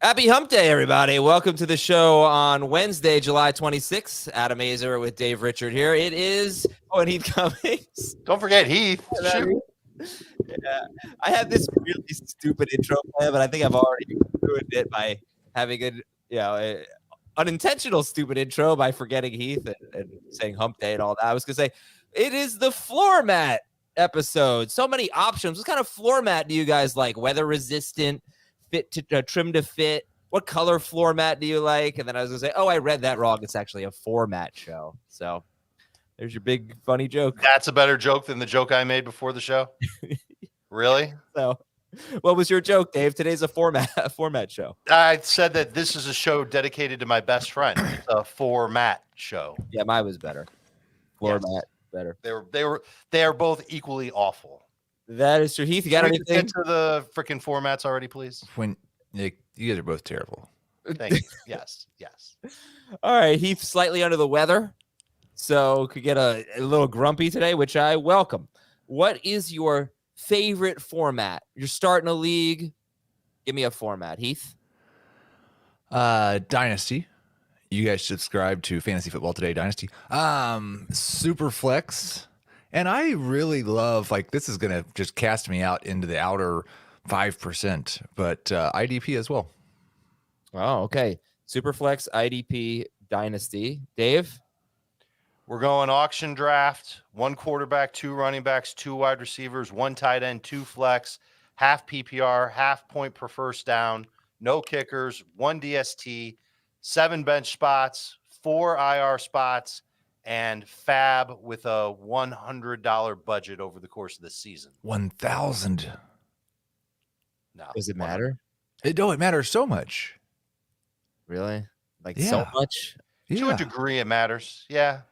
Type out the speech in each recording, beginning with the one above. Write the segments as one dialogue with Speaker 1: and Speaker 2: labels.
Speaker 1: Happy Hump Day, everybody. Welcome to the show on Wednesday, July 26th. Adam Azer with Dave Richard here. It is, and Heath Cummings.
Speaker 2: Don't forget Heath. Shoot.
Speaker 1: Yeah, I had this really stupid intro plan, but I think I've already ruined it by having a unintentional stupid intro by forgetting Heath and saying Hump Day and all that. I was going to say, it is the floor mat episode. So many options. What kind of floor mat do you guys like? Weather resistant? Fit to trim to fit. What color floor mat do you like? And then I was gonna say, I read that wrong. It's actually a format show. So there's your big funny joke.
Speaker 2: That's a better joke than the joke I made before the show. Really?
Speaker 1: So what was your joke, Dave? Today's a format show.
Speaker 2: I said that this is a show dedicated to my best friend. It's a format show.
Speaker 1: Yeah, mine was better. Format better.
Speaker 2: They are both equally awful.
Speaker 1: That is true. Heath, you got anything?
Speaker 2: Get to the freaking formats already, please.
Speaker 3: You guys are both terrible.
Speaker 2: Thank you. Yes.
Speaker 1: All right, Heath, slightly under the weather, so could get a little grumpy today, which I welcome. What is your favorite format? You're starting a league. Give me a format, Heath.
Speaker 3: Dynasty. You guys subscribe to Fantasy Football Today Dynasty. Superflex. And I really love, this is going to just cast me out into the outer 5%, but IDP as well.
Speaker 1: Oh, okay. Superflex, IDP, Dynasty. Dave?
Speaker 2: We're going auction draft, 1 quarterback, 2 running backs, 2 wide receivers, 1 tight end, 2 flex, half PPR, half point per first down, no kickers, 1 DST, 7 bench spots, 4 IR spots, and fab with a $100 budget over the course of the season.
Speaker 3: 1,000.
Speaker 2: No.
Speaker 1: Does it matter?
Speaker 3: It matters so much.
Speaker 1: Really? So much?
Speaker 2: To a degree, it matters. Yeah.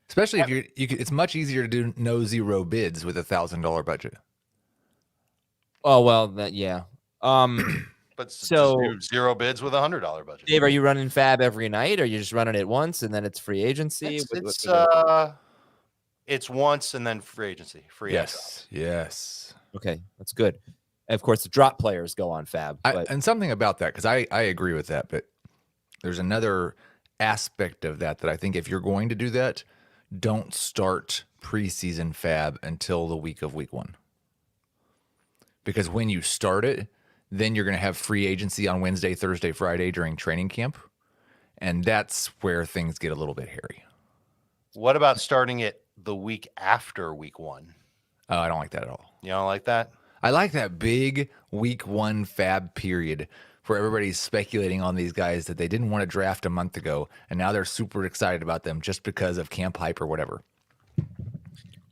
Speaker 3: Especially if it's much easier to do no zero bids with $1,000 budget.
Speaker 1: Oh, well, yeah.
Speaker 2: But
Speaker 1: so
Speaker 2: just do 0 bids with $100 budget.
Speaker 1: Dave, are you running fab every night, or are you just running it once and then it's free agency?
Speaker 2: It's once and then free agency.
Speaker 3: Yes.
Speaker 1: Okay, that's good. And of course, the drop players go on fab.
Speaker 3: And something about that, because I agree with that, but there's another aspect of that I think if you're going to do that, don't start preseason fab until the week of week 1. Because when you start it, then you're going to have free agency on Wednesday, Thursday, Friday during training camp. And that's where things get a little bit hairy.
Speaker 2: What about starting it the week after week 1?
Speaker 3: Oh, I don't like that at all.
Speaker 2: You don't like that?
Speaker 3: I like that big week 1 fab period where everybody's speculating on these guys that they didn't want to draft a month ago. And now they're super excited about them just because of camp hype or whatever.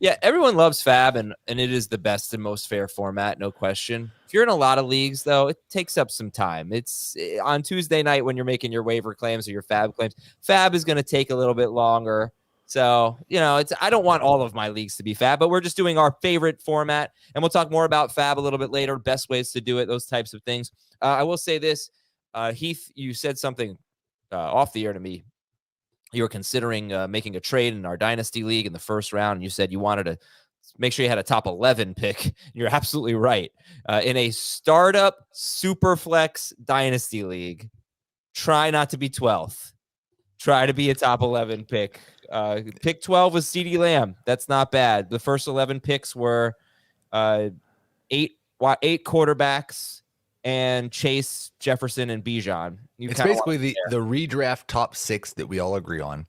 Speaker 1: Yeah, everyone loves fab, and it is the best and most fair format, no question. If you're in a lot of leagues, though, it takes up some time. It's on Tuesday night when you're making your waiver claims or your fab claims. Fab is going to take a little bit longer. So, I don't want all of my leagues to be fab, but we're just doing our favorite format, and we'll talk more about fab a little bit later, best ways to do it, those types of things. I will say this, Heath, you said something off the air to me. You were considering making a trade in our Dynasty League in the first round, and you said you wanted to make sure you had a top 11 pick. You're absolutely right. In a startup Superflex Dynasty League, try not to be 12th. Try to be a top 11 pick. Pick 12 was CeeDee Lamb. That's not bad. The first 11 picks were 8 quarterbacks and Chase, Jefferson, and Bijan.
Speaker 3: It's basically the redraft top 6 that we all agree on,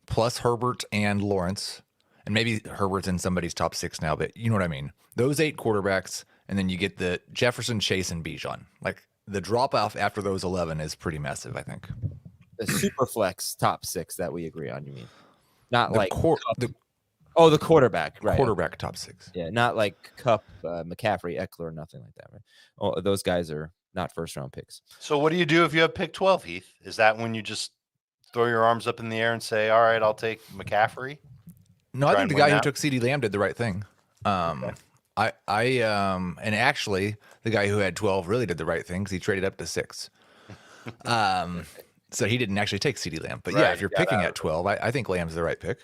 Speaker 3: plus Herbert and Lawrence, and maybe Herbert's in somebody's top 6 now, but you know what I mean. Those 8 quarterbacks, and then you get the Jefferson, Chase, and Bijan. The drop-off after those 11 is pretty massive, I think.
Speaker 1: The Superflex top 6 that we agree on, you mean? Not
Speaker 3: the
Speaker 1: the quarterback, right?
Speaker 3: Quarterback top 6.
Speaker 1: Yeah, not like Kupp, McCaffrey, Eckler, nothing like that, right? Oh, those guys are not first-round picks.
Speaker 2: So what do you do if you have pick 12, Heath? Is that when you just throw your arms up in the air and say, all right, I'll take McCaffrey?
Speaker 3: No, I think the guy who took CeeDee Lamb did the right thing. Okay. And actually, the guy who had 12 really did the right thing because he traded up to 6. So he didn't actually take CeeDee Lamb. But yeah, if you're picking at 12, I think Lamb's the right pick.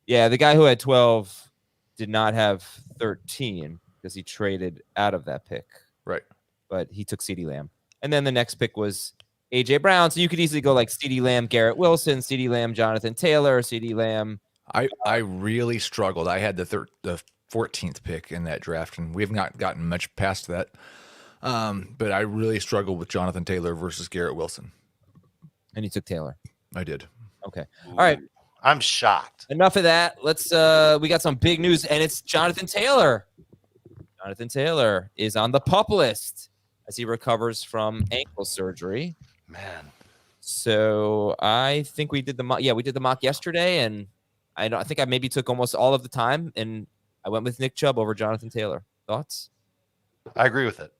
Speaker 1: Yeah, the guy who had 12 did not have 13 because he traded out of that pick.
Speaker 3: Right.
Speaker 1: But he took CeeDee Lamb. And then the next pick was A.J. Brown. So you could easily go like CeeDee Lamb, Garrett Wilson, CeeDee Lamb, Jonathan Taylor, CeeDee Lamb.
Speaker 3: I really struggled. I had the 14th pick in that draft, and we've not gotten much past that. But I really struggled with Jonathan Taylor versus Garrett Wilson.
Speaker 1: And you took Taylor.
Speaker 3: I did.
Speaker 1: Okay.
Speaker 2: Ooh,
Speaker 1: All right.
Speaker 2: I'm shocked.
Speaker 1: Enough of that. Let's we got some big news, and it's Jonathan Taylor. Jonathan Taylor is on the PUP list as he recovers from ankle surgery.
Speaker 2: Man.
Speaker 1: So I think we did the mock. Yeah, we did the mock yesterday, and I think I maybe took almost all of the time, and I went with Nick Chubb over Jonathan Taylor. Thoughts?
Speaker 2: I agree with it.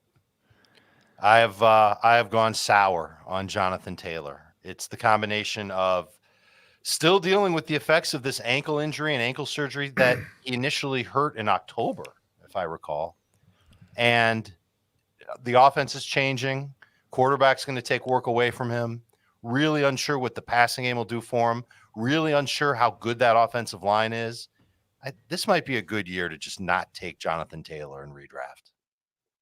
Speaker 2: I have gone sour on Jonathan Taylor. It's the combination of still dealing with the effects of this ankle injury and ankle surgery that he initially hurt in October, if I recall. And the offense is changing. Quarterback's going to take work away from him. Really unsure what the passing game will do for him. Really unsure how good that offensive line is. This might be a good year to just not take Jonathan Taylor and redraft.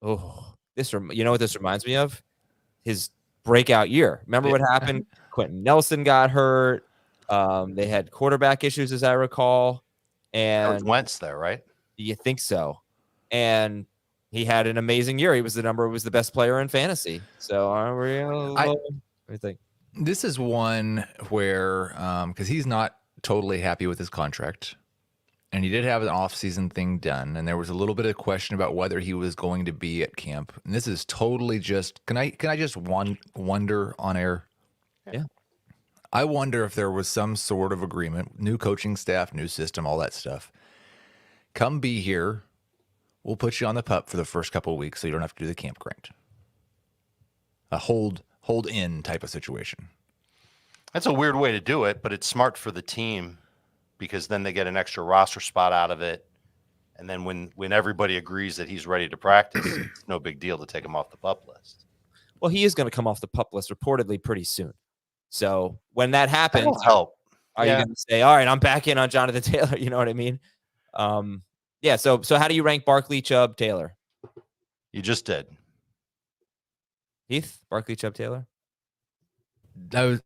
Speaker 1: Oh, you know what this reminds me of? His breakout year. Remember what happened? Quentin Nelson got hurt. They had quarterback issues, as I recall. And
Speaker 2: Wentz there, right?
Speaker 1: You think so? And he had an amazing year. He was the best player in fantasy. So what do you think?
Speaker 3: This is one where because he's not totally happy with his contract, and he did have an off-season thing done, and there was a little bit of question about whether he was going to be at camp. And this is totally just can I just wonder on air?
Speaker 1: Yeah.
Speaker 3: I wonder if there was some sort of agreement, new coaching staff, new system, all that stuff. Come be here. We'll put you on the PUP for the first couple of weeks so you don't have to do the camp grant. A hold in type of situation.
Speaker 2: That's a weird way to do it, but it's smart for the team because then they get an extra roster spot out of it. And then when everybody agrees that he's ready to practice, it's no big deal to take him off the PUP list.
Speaker 1: Well, he is going to come off the PUP list reportedly pretty soon. So when that happens,
Speaker 2: That'll help.
Speaker 1: Are you going to say, all right, I'm back in on Jonathan Taylor? You know what I mean? Yeah. So how do you rank Barkley, Chubb, Taylor?
Speaker 2: You just did.
Speaker 1: Heath, Barkley, Chubb, Taylor?
Speaker 3: That was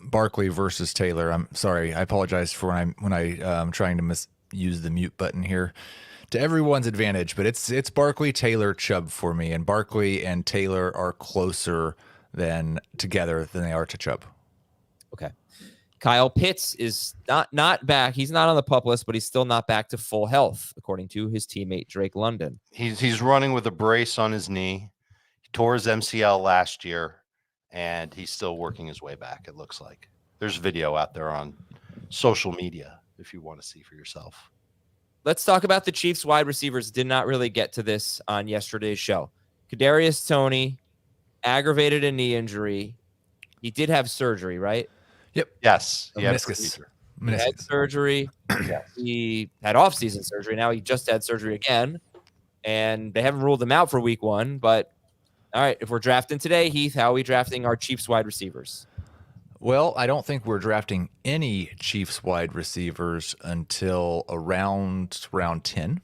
Speaker 3: Barkley versus Taylor. I'm sorry. I apologize for when I'm trying to misuse the mute button here to everyone's advantage, but it's Barkley, Taylor, Chubb for me, and Barkley and Taylor are closer together than they are to Chubb.
Speaker 1: Okay. Kyle Pitts is not back. He's not on the PUP list, but he's still not back to full health, according to his teammate Drake London.
Speaker 2: He's running with a brace on his knee. He tore his MCL last year, and he's still working his way back, it looks like. There's video out there on social media if you want to see for yourself.
Speaker 1: Let's talk about the Chiefs wide receivers. Did not really get to this on yesterday's show. Kadarius Toney aggravated a knee injury. He did have surgery, right?
Speaker 2: Yep. Yes.
Speaker 1: He had surgery. Yes. He had off-season surgery. Now he just had surgery again, and they haven't ruled him out for week 1. But all right, if we're drafting today, Heath, how are we drafting our Chiefs wide receivers?
Speaker 3: Well, I don't think we're drafting any Chiefs wide receivers until around round 10.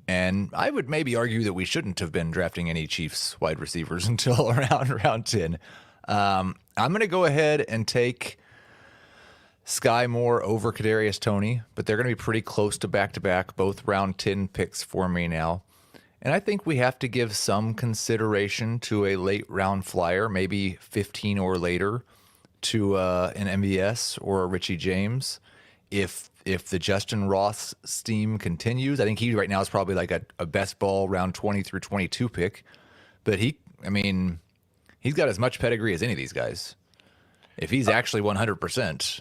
Speaker 3: And I would maybe argue that we shouldn't have been drafting any Chiefs wide receivers until around round 10. I'm going to go ahead and take Sky Moore over Kadarius Toney, but they're going to be pretty close to back-to-back, both round 10 picks for me now. And I think we have to give some consideration to a late round flyer, maybe 15 or later, to an MVS or a Richie James. If the Justin Ross steam continues, I think he right now is probably like a best ball round 20 through 22 pick. But he's got as much pedigree as any of these guys. If he's actually 100%,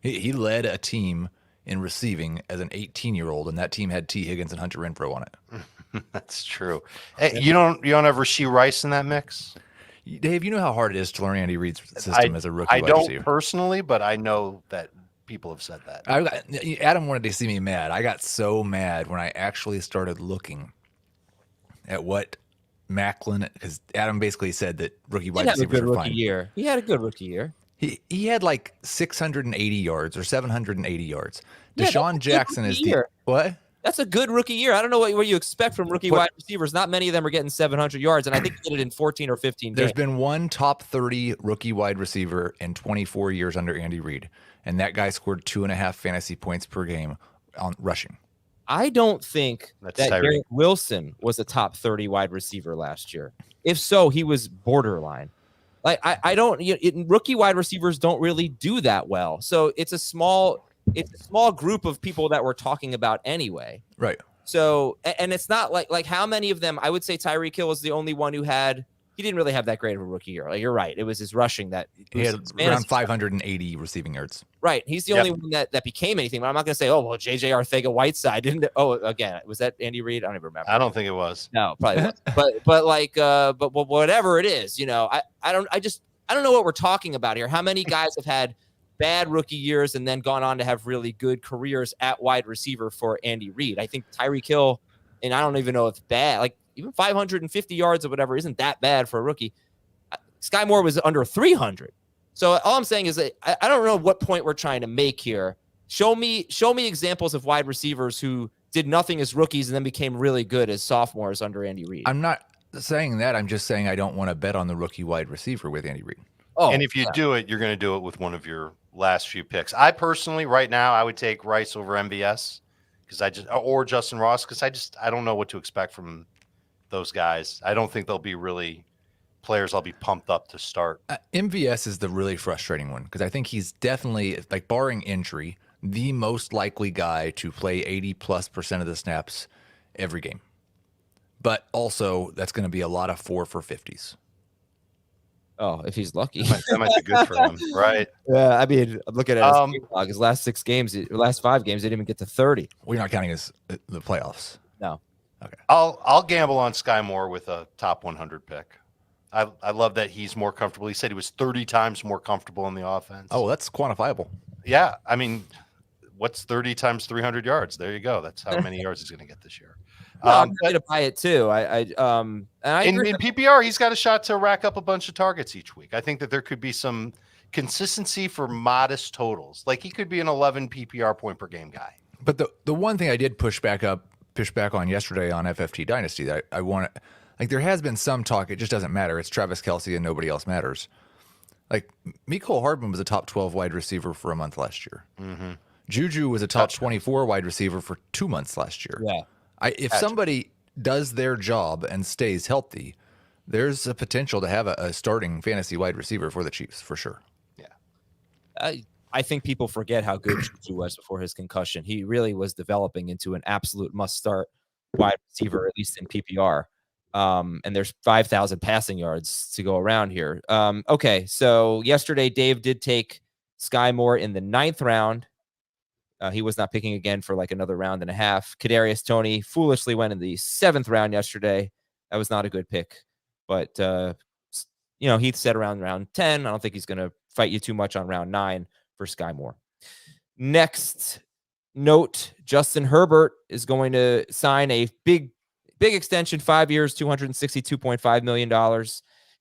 Speaker 3: he led a team in receiving as an 18-year-old, and that team had T. Higgins and Hunter Renfrow on it.
Speaker 2: That's true. Hey, you don't ever see Rice in that mix?
Speaker 3: Dave, you know how hard it is to learn Andy Reid's system as a rookie wide receiver.
Speaker 2: I don't personally, but I know that people have said that.
Speaker 3: Adam wanted to see me mad. I got so mad when I actually started looking at what Macklin, because Adam basically said that rookie wide receivers are fine.
Speaker 1: He had a good rookie year.
Speaker 3: He had like 680 yards or 780 yards. Deshaun Jackson is the what?
Speaker 1: That's a good rookie year. I don't know what you expect from rookie wide receivers. Not many of them are getting 700 yards, and I think he did it in 14 or 15
Speaker 3: There's
Speaker 1: games.
Speaker 3: been one top 30 rookie wide receiver in 24 years under Andy Reid, and that guy scored 2.5 fantasy points per game on rushing.
Speaker 1: I don't think
Speaker 2: That's
Speaker 1: that
Speaker 2: Tyreek.
Speaker 1: Garrett Wilson was a top 30 wide receiver last year. If so, he was borderline. Like I don't. Rookie wide receivers don't really do that well. So it's a small group of people that we're talking about anyway.
Speaker 3: Right.
Speaker 1: So, and it's not like how many of them, I would say Tyreek Hill is the only one who he didn't really have that great of a rookie year. Like, you're right. It was his rushing that
Speaker 3: he had around 580 receiving yards.
Speaker 1: Right. He's the only one that became anything. But I'm not going to say, oh, well, JJ Arcega-Whiteside didn't. Oh, again, was that Andy Reid? I don't even remember.
Speaker 2: I don't think it was.
Speaker 1: No, probably wasn't. but whatever it is, I don't know what we're talking about here. How many guys have had bad rookie years and then gone on to have really good careers at wide receiver for Andy Reid? I think Tyreek Hill, and I don't even know if bad, like even 550 yards or whatever isn't that bad for a rookie. Sky Moore was under 300. So all I'm saying is that I don't know what point we're trying to make here. Show me examples of wide receivers who did nothing as rookies and then became really good as sophomores under Andy Reid.
Speaker 3: I'm not saying that. I'm just saying I don't want to bet on the rookie wide receiver with Andy Reid.
Speaker 1: Oh,
Speaker 2: And if you do it, you're going to do it with one of your last few picks. I personally, right now, I would take Rice over MBS or Justin Ross, because I don't know what to expect from those guys. I don't think they'll be really players I'll be pumped up to start.
Speaker 3: MVS is the really frustrating one because I think he's definitely, like, barring injury, the most likely guy to play 80+% of the snaps every game. But also, that's going to be a lot of 4 for 50s.
Speaker 1: Oh, if he's lucky.
Speaker 2: That might be good for him, right?
Speaker 1: Yeah, I mean, look at his last 5 games, they didn't even get to 30.
Speaker 3: We're not counting the playoffs.
Speaker 1: No.
Speaker 3: Okay.
Speaker 2: I'll gamble on Sky Moore with a top 100 pick. I love that he's more comfortable. He said he was 30 times more comfortable in the offense.
Speaker 3: Oh, that's quantifiable.
Speaker 2: Yeah, I mean, what's 30 times 300 yards? There you go. That's how many yards he's going to get this year.
Speaker 1: No, I'm going to buy it too. And I
Speaker 2: in
Speaker 1: agree.
Speaker 2: PPR, he's got a shot to rack up a bunch of targets each week. I think that there could be some consistency for modest totals. Like, he could be an 11 PPR point per game guy.
Speaker 3: But the one thing I did push back on yesterday on FFT Dynasty that I want to, like, there has been some talk. It just doesn't matter. It's Travis Kelce and nobody else matters. Like, Mecole Hardman was a top 12 wide receiver for a month last year.
Speaker 2: Mm-hmm.
Speaker 3: Juju was a top 24 wide receiver for 2 months last year.
Speaker 1: Yeah.
Speaker 3: If somebody does their job and stays healthy, there's a potential to have a starting fantasy wide receiver for the Chiefs, for sure.
Speaker 1: Yeah. I think people forget how good Juju was before his concussion. He really was developing into an absolute must-start wide receiver, at least in PPR. And there's 5,000 passing yards to go around here. Okay, so yesterday Dave did take Sky Moore in the 9th round. He was not picking again for like another round and a half. Kadarius Toney foolishly went in the 7th round yesterday. That was not a good pick. But, Heath said around round 10. I don't think he's going to fight you too much on round 9 for Sky Moore. Next note, Justin Herbert is going to sign a big extension, 5 years, $262.5 million.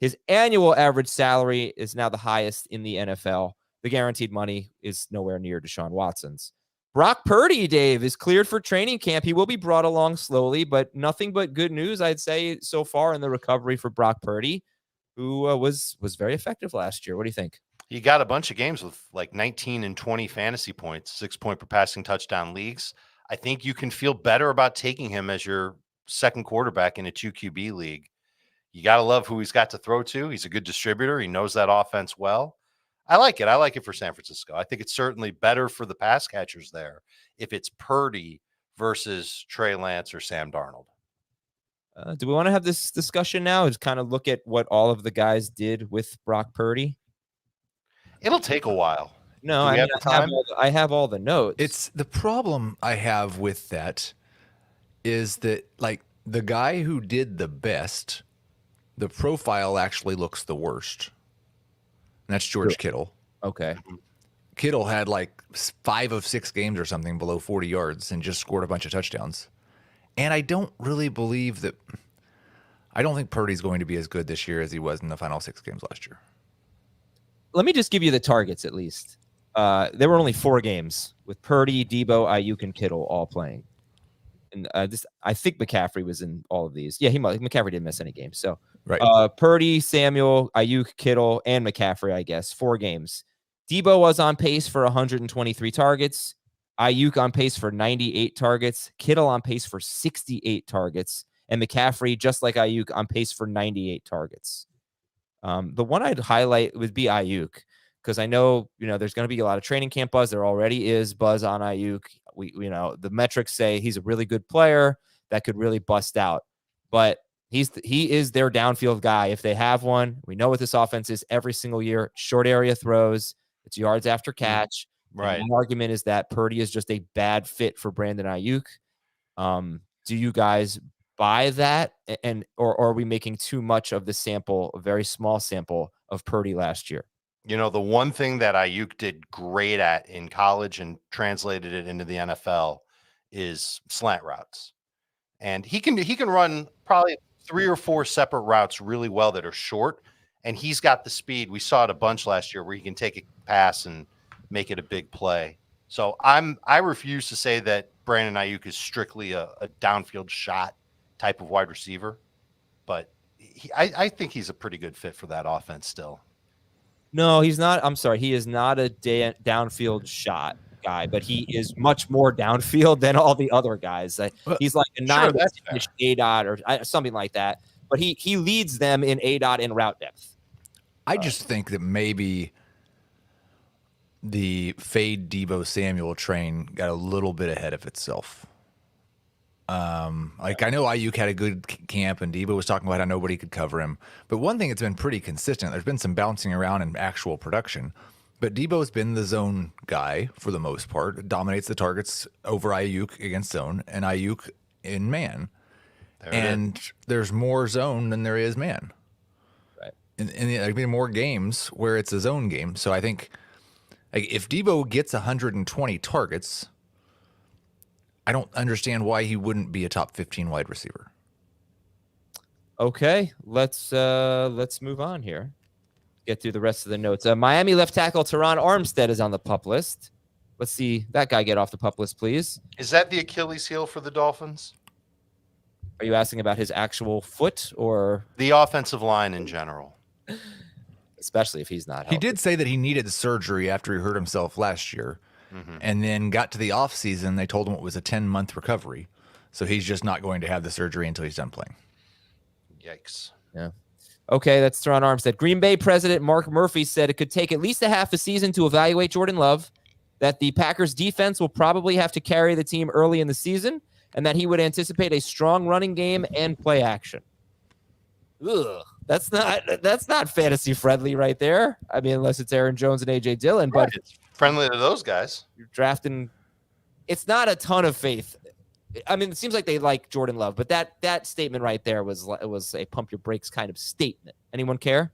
Speaker 1: His annual average salary is now the highest in the NFL. The guaranteed money is nowhere near Deshaun Watson's. Brock Purdy, Dave, is cleared for training camp. He will be brought along slowly, but nothing but good news, I'd say, so far in the recovery for Brock Purdy, who was very effective last year. What do you think?
Speaker 2: He got a bunch of games with like 19 and 20 fantasy points, 6-point per passing touchdown leagues. I think you can feel better about taking him as your second quarterback in a 2 QB league. You got to love who he's got to throw to. He's a good distributor. He knows that offense well. I like it. I like it for San Francisco. I think it's certainly better for the pass catchers there if it's Purdy versus Trey Lance or Sam Darnold.
Speaker 1: Do we want to have this discussion now? Just kind of look at what all of the guys did with Brock Purdy?
Speaker 2: It'll take a while.
Speaker 1: No, I have all the notes.
Speaker 3: It's the problem I have with that is that, like, the guy who did the best, the profile actually looks the worst. And that's George Kittle.
Speaker 1: Okay.
Speaker 3: Kittle had like 5 of 6 games or something below 40 yards and just scored a bunch of touchdowns. And I don't really believe that. I don't think Purdy's going to be as good this year as he was in the final 6 games last year.
Speaker 1: Let me just give you the targets at least. There were only 4 games with Purdy, Debo, Ayuk, and Kittle all playing. And I think McCaffrey was in all of these. Yeah, McCaffrey didn't miss any games. So
Speaker 3: Right.
Speaker 1: Purdy, Samuel, Ayuk, Kittle, and McCaffrey, I guess, 4 games. Debo was on pace for 123 targets. Ayuk on pace for 98 targets. Kittle on pace for 68 targets. And McCaffrey, just like Ayuk, on pace for 98 targets. The one I'd highlight would be Ayuk, because I know, there's going to be a lot of training camp buzz. There already is buzz on Ayuk. The metrics say he's a really good player that could really bust out, but he is their downfield guy. If they have one, we know what this offense is every single year. Short area throws, it's yards after catch.
Speaker 2: Right.
Speaker 1: And my argument is that Purdy is just a bad fit for Brandon Ayuk. Do you guys buy that? Or are we making too much of the sample, a very small sample of Purdy last year?
Speaker 2: The one thing that Ayuk did great at in college and translated it into the NFL is slant routes. And he can run probably 3 or 4 separate routes really well that are short. And he's got the speed. We saw it a bunch last year where he can take a pass and make it a big play. So I refuse to say that Brandon Ayuk is strictly a downfield shot type of wide receiver, but I think he's a pretty good fit for that offense still.
Speaker 1: No, he's not. I'm sorry. He is not a downfield shot guy, but he is much more downfield than all the other guys. He's like a 9 ADOT or something like that, but he leads them in ADOT and route depth.
Speaker 3: I just think that maybe the fade Debo Samuel train got a little bit ahead of itself. I know Ayuk had a good camp and Debo was talking about how nobody could cover him. But one thing that's been pretty consistent, there's been some bouncing around in actual production, but Debo's been the zone guy for the most part, dominates the targets over Ayuk against zone and Ayuk in man. There's more zone than there is man.
Speaker 1: Right.
Speaker 3: And there'd be more games where it's a zone game. So I think if Debo gets 120 targets, I don't understand why he wouldn't be a top 15 wide receiver.
Speaker 1: Okay, let's move on here. Get through the rest of the notes. Miami left tackle Teron Armstead is on the PUP list. Let's see that guy get off the PUP list, please.
Speaker 2: Is that the Achilles heel for the Dolphins?
Speaker 1: Are you asking about his actual foot or
Speaker 2: the offensive line in general?
Speaker 1: Especially if he's not healthy.
Speaker 3: He did say that he needed surgery after he hurt himself last year. Mm-hmm. And then got to the offseason. They told him it was a 10-month recovery. So he's just not going to have the surgery until he's done playing.
Speaker 2: Yikes.
Speaker 1: Yeah. Okay, that's Teron Armstead. Green Bay president Mark Murphy said it could take at least a half a season to evaluate Jordan Love, that the Packers defense will probably have to carry the team early in the season, and that he would anticipate a strong running game and play action. Ugh, that's not fantasy friendly right there. I mean, unless it's Aaron Jones and AJ Dillon, but
Speaker 2: it's friendly to those guys.
Speaker 1: You're drafting. It's not a ton of faith. I mean, it seems like they like Jordan Love, but that statement right there was a pump your brakes kind of statement. Anyone care?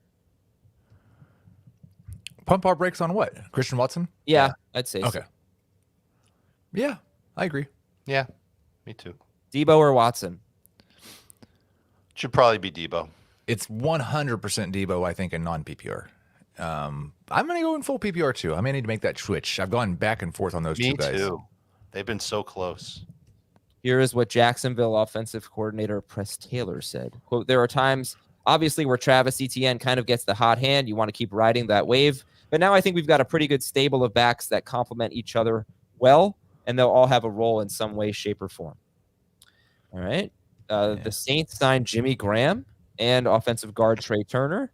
Speaker 3: Pump our brakes on what? Christian Watson?
Speaker 1: Yeah. I'd say
Speaker 3: okay.
Speaker 1: So.
Speaker 3: Yeah, I agree.
Speaker 2: Yeah, me too.
Speaker 1: Debo or Watson?
Speaker 2: Should probably be Debo.
Speaker 3: It's 100% Debo, I think, in non-PPR. I'm going to go in full PPR too. I may need to make that switch. I've gone back and forth on those two guys. Me too.
Speaker 2: They've been so close.
Speaker 1: Here is what Jacksonville offensive coordinator Press Taylor said. Quote, there are times, obviously, where Travis Etienne kind of gets the hot hand. You want to keep riding that wave. But now I think we've got a pretty good stable of backs that complement each other well, and they'll all have a role in some way, shape, or form. All right. The Saints signed Jimmy Graham and offensive guard Trey Turner.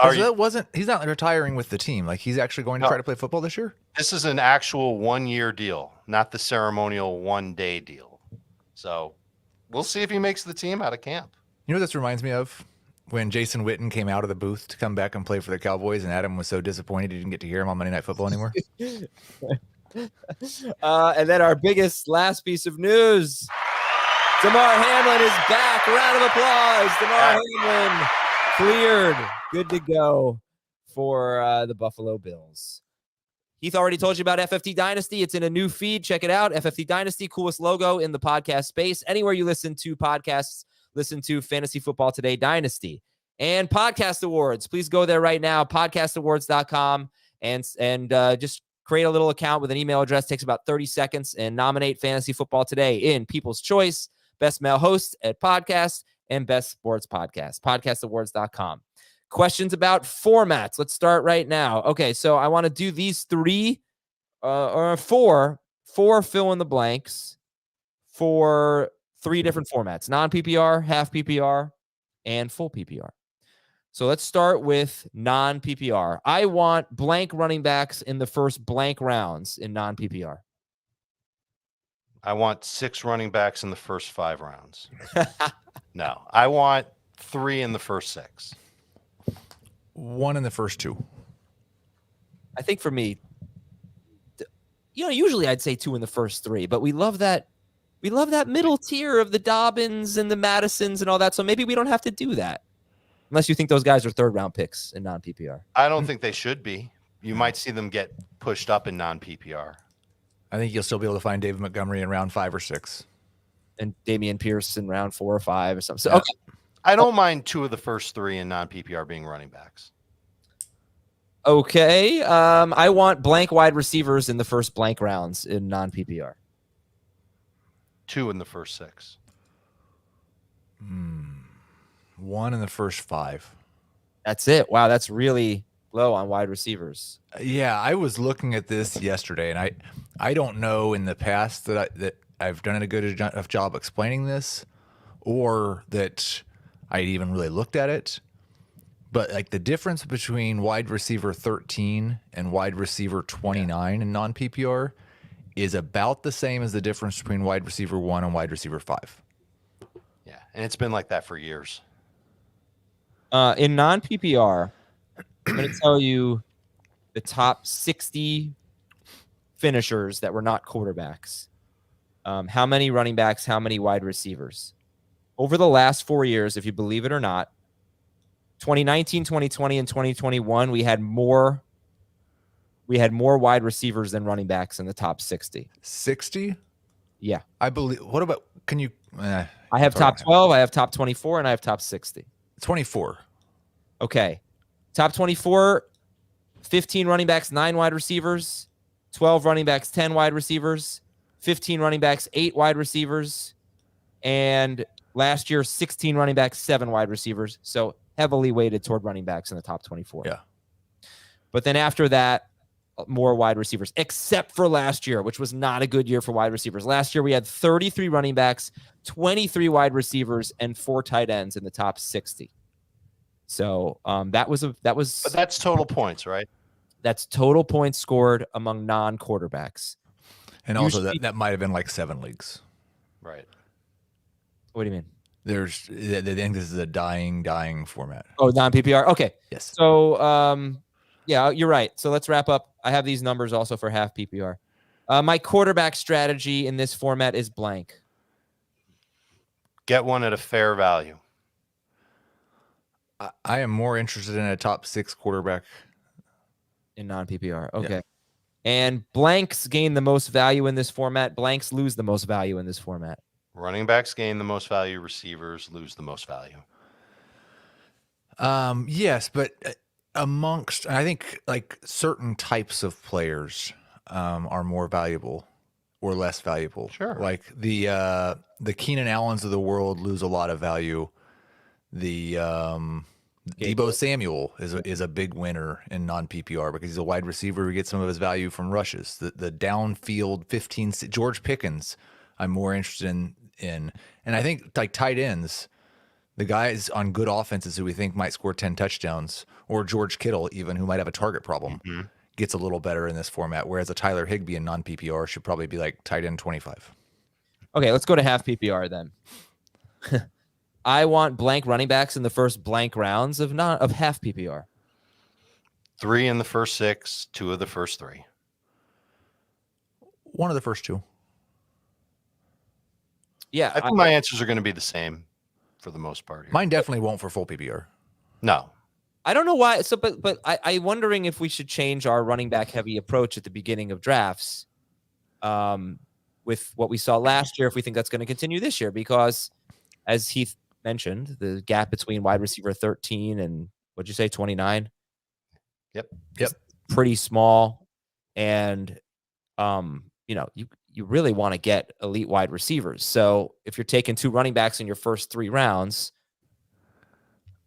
Speaker 3: He's not retiring with the team. Like, he's actually going to try to play football this year?
Speaker 2: This is an actual 1-year deal, not the ceremonial 1-day deal. So we'll see if he makes the team out of camp.
Speaker 3: You know what this reminds me of? When Jason Witten came out of the booth to come back and play for the Cowboys, and Adam was so disappointed he didn't get to hear him on Monday Night Football anymore.
Speaker 1: And then our last piece of news. Damar Hamlin is back. Round of applause. Damar Hamlin cleared. Good to go for the Buffalo Bills. Heath already told you about FFT Dynasty. It's in a new feed. Check it out. FFT Dynasty, coolest logo in the podcast space. Anywhere you listen to podcasts, listen to Fantasy Football Today Dynasty. And Podcast Awards. Please go there right now, podcastawards.com, and just Create a little account with an email address. Takes about 30 seconds. And nominate Fantasy Football Today in People's Choice, Best Male Host at Podcast, and Best Sports Podcast. Podcastawards.com. Questions about formats. Let's start right now. Okay, so I want to do these four fill in the blanks for 3 different formats: non-PPR, half PPR, and full PPR. So let's start with non-PPR. I want blank running backs in the first blank rounds in non-PPR.
Speaker 2: I want 6 running backs in the first 5 rounds. No, I want 3 in the first 6.
Speaker 3: 1 in the first 2.
Speaker 1: I think for me, usually I'd say 2 in the first 3, but we love that middle tier of the Dobbins and the Madisons and all that. So maybe we don't have to do that. Unless you think those guys are 3rd-round picks in non-PPR.
Speaker 2: I don't think they should be. You might see them get pushed up in non-PPR.
Speaker 3: I think you'll still be able to find David Montgomery in round 5 or 6.
Speaker 1: And Damian Pierce in round 4 or 5 or something. So,
Speaker 3: Yeah.
Speaker 1: okay.
Speaker 2: I don't mind 2 of the first 3 in non-PPR being running backs.
Speaker 1: Okay. I want blank wide receivers in the first blank rounds in non-PPR.
Speaker 2: 2 in the first 6.
Speaker 3: 1 in the first 5.
Speaker 1: That's it. Wow, that's really low on wide receivers.
Speaker 3: Yeah, I was looking at this yesterday, and I don't know in the past that I've done a good enough job explaining this, or that I even really looked at it. But like the difference between wide receiver 13 and wide receiver 29 in non-PPR is about the same as the difference between wide receiver 1 and wide receiver 5.
Speaker 2: Yeah, and it's been like that for years.
Speaker 1: In non-PPR, I'm going to tell you the top 60 finishers that were not quarterbacks. How many running backs, how many wide receivers? Over the last 4 years, if you believe it or not, 2019, 2020, and 2021, we had more wide receivers than running backs in the top 60.
Speaker 3: 60?
Speaker 1: Yeah.
Speaker 3: I believe. What about, can you?
Speaker 1: I have top 12, I have top 24, and I have top 60.
Speaker 3: 24.
Speaker 1: Okay. Top 24, 15 running backs, 9 wide receivers, 12 running backs, 10 wide receivers, 15 running backs, 8 wide receivers, and last year, 16 running backs, 7 wide receivers. So heavily weighted toward running backs in the top 24.
Speaker 3: Yeah.
Speaker 1: But then after that, more wide receivers, except for last year, which was not a good year for wide receivers. Last year, we had 33 running backs, 23 wide receivers, and 4 tight ends in the top 60. So that was.
Speaker 2: But that's total points, right?
Speaker 1: That's total points scored among non-quarterbacks.
Speaker 3: And also that might have been like 7 leagues.
Speaker 2: Right.
Speaker 1: What do you mean?
Speaker 3: They think this is a dying format.
Speaker 1: Oh, non-PPR. Okay.
Speaker 3: Yes.
Speaker 1: So yeah, you're right. So let's wrap up. I have these numbers also for half PPR. My quarterback strategy in this format is blank.
Speaker 2: Get one at a fair value.
Speaker 3: I am more interested in a top 6 quarterback
Speaker 1: In non-PPR. Okay.
Speaker 3: Yeah.
Speaker 1: And blanks gain the most value in this format. Blanks lose the most value in this format.
Speaker 2: Running backs gain the most value. Receivers lose the most value.
Speaker 3: Yes, but amongst, I think like certain types of players are more valuable or less valuable.
Speaker 2: Sure.
Speaker 3: Like the Keenan Allens of the world lose a lot of value. The Deebo Samuel is a big winner in non-PPR because he's a wide receiver who gets some of his value from rushes. The downfield 15 George Pickens, I'm more interested in, and I think like tight ends, the guys on good offenses who we think might score 10 touchdowns, or George Kittle even, who might have a target problem, gets a little better in this format. Whereas a Tyler Higbee in non-PPR should probably be like tight end 25.
Speaker 1: Okay, let's go to half PPR then. I want blank running backs in the first blank rounds of half PPR.
Speaker 2: 3 in the first 6, 2 of the first 3.
Speaker 3: 1 of the first 2.
Speaker 1: Yeah,
Speaker 2: I think my answers are going to be the same for the most part here.
Speaker 3: Mine definitely won't for full PPR.
Speaker 2: No.
Speaker 1: I don't know why. So, but I'm wondering if we should change our running back heavy approach at the beginning of drafts, with what we saw last year. If we think that's going to continue this year, because as Heath mentioned, the gap between wide receiver 13 and what'd you say, 29?
Speaker 2: Yep.
Speaker 1: Pretty small. And you really want to get elite wide receivers. So if you're taking 2 running backs in your first 3 rounds,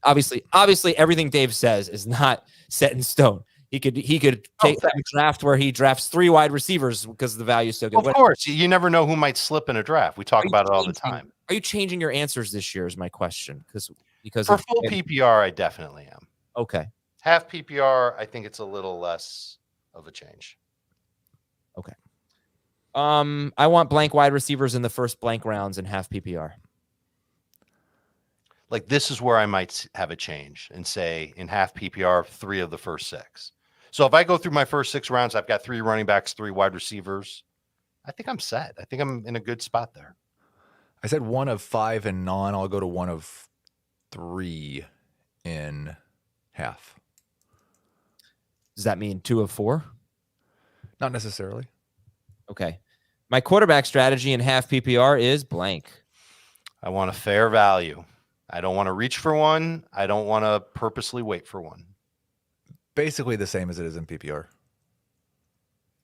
Speaker 1: obviously everything Dave says is not set in stone. He could take a draft where he drafts 3 wide receivers because the value is so good.
Speaker 2: Of course, you never know who might slip in a draft. We talk about it all the time.
Speaker 1: Are you changing your answers this year is my question. Because
Speaker 2: for full PPR, I definitely am.
Speaker 1: Okay.
Speaker 2: Half PPR, I think it's a little less of a change.
Speaker 1: Okay. I want blank wide receivers in the first blank rounds in half PPR.
Speaker 2: Like this is where I might have a change and say in half PPR, 3 of the first 6. So if I go through my first 6 rounds, I've got 3 running backs, 3 wide receivers. I think I'm set. I think I'm in a good spot there.
Speaker 3: I said 1 of 5 and non. I'll go to 1 of 3 in half.
Speaker 1: Does that mean 2 of 4?
Speaker 3: Not necessarily.
Speaker 1: Okay. My quarterback strategy in half PPR is blank.
Speaker 2: I want a fair value. I don't want to reach for one. I don't want to purposely wait for one.
Speaker 3: Basically the same as it is in PPR.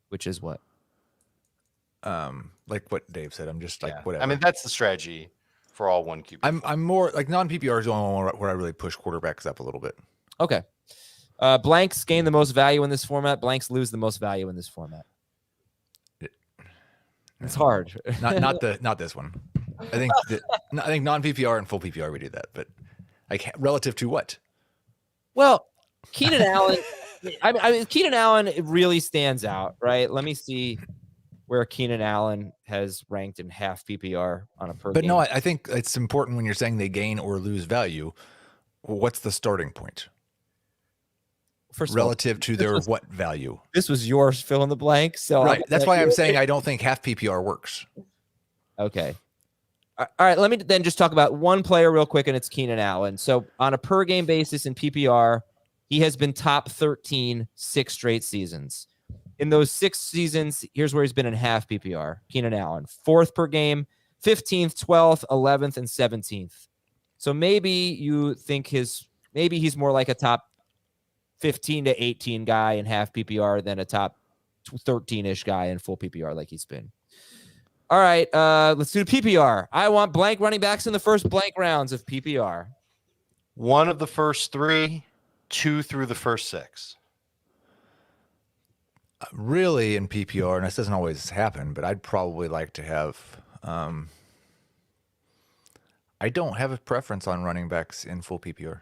Speaker 1: Which is what?
Speaker 3: Like what Dave said. I'm just like, whatever.
Speaker 2: I mean, that's the strategy for all 1 QB.
Speaker 3: I'm more like non-PPR is the only one where I really push quarterbacks up a little bit.
Speaker 1: Okay. Blanks gain the most value in this format. Blanks lose the most value in this format. It's hard.
Speaker 3: not this one. I think non-PPR and full PPR we do that, but like relative to what?
Speaker 1: Well, Keenan Allen. I mean, Keenan Allen it really stands out, right? Let me see where Keenan Allen has ranked in half PPR on a per.
Speaker 3: But
Speaker 1: game.
Speaker 3: no, I think it's important when you're saying they gain or lose value. What's the starting point?
Speaker 1: First
Speaker 3: relative to their what value?
Speaker 1: This was yours, fill in the blank. So
Speaker 3: right. That's why I'm saying I don't think half PPR works.
Speaker 1: Okay. All right. Let me then just talk about one player real quick, and it's Keenan Allen. So on a per game basis in PPR, he has been top 13 6 straight seasons. In those 6 seasons, here's where he's been in half PPR. Keenan Allen, 4th per game, 15th, 12th, 11th, and 17th. So maybe you think maybe he's more like a top 15 to 18 guy in half PPR than a top 13-ish guy in full PPR like he's been. All right, let's do PPR. I want blank running backs in the first blank rounds of PPR.
Speaker 2: 1 of the first 3, 2 through the first 6.
Speaker 3: Really in PPR, and this doesn't always happen, but I'd probably like to have I don't have a preference on running backs in full PPR.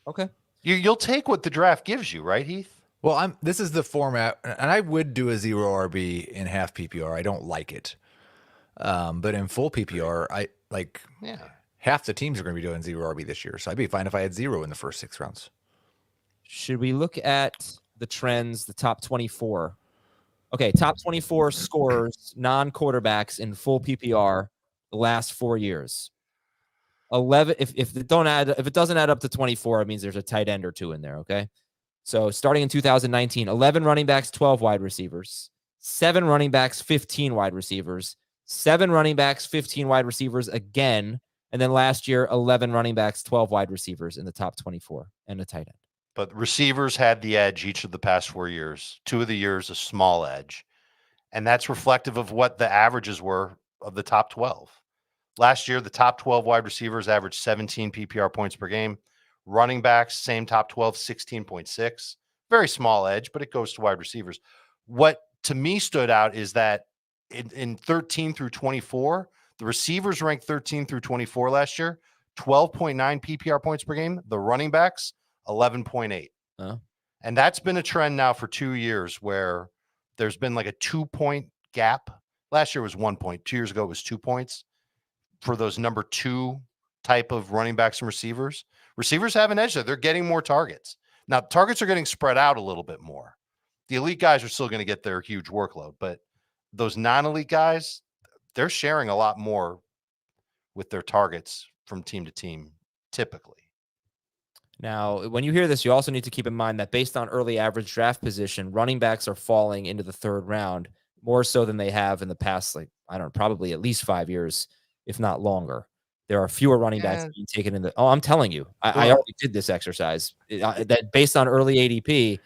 Speaker 1: Okay.
Speaker 2: You'll take what the draft gives you, right, Heath?
Speaker 3: Well, this is the format, and I would do a 0 RB in half PPR. I don't like it. But in full PPR, I like half the teams are going to be doing 0 RB this year. So I'd be fine if I had 0 in the first 6 rounds.
Speaker 1: Should we look at the trends, the top 24? Okay, top 24 scorers, non-quarterbacks in full PPR the last 4 years. 11. If it doesn't add up to 24, it means there's a tight end or 2 in there. Okay. So starting in 2019, 11 running backs, 12 wide receivers, 7 running backs, 15 wide receivers, 7 running backs, 15 wide receivers again. And then last year, 11 running backs, 12 wide receivers in the top 24 and a tight end.
Speaker 2: But receivers had the edge each of the past 4 years. 2 of the years, a small edge. And that's reflective of what the averages were of the top 12. Last year, the top 12 wide receivers averaged 17 PPR points per game. Running backs, same top 12, 16.6. Very small edge, but it goes to wide receivers. What to me stood out is that in 13 through 24, the receivers ranked 13 through 24 last year, 12.9 PPR points per game. The running backs, 11.8. And that's been a trend now for 2 years where there's been like a 2-point gap. Last year was 1 point. 2 years ago, it was 2 points. For those number 2 type of running backs and receivers. Receivers have an edge there. They're getting more targets. Now, targets are getting spread out a little bit more. The elite guys are still going to get their huge workload, but those non-elite guys, they're sharing a lot more with their targets from team to team, typically.
Speaker 1: Now, when you hear this, you also need to keep in mind that based on early average draft position, running backs are falling into the 3rd round more so than they have in the past, probably at least 5 years, if not longer. There are fewer running backs being taken in the. Oh, I'm telling you, I already did this exercise. That based on early ADP,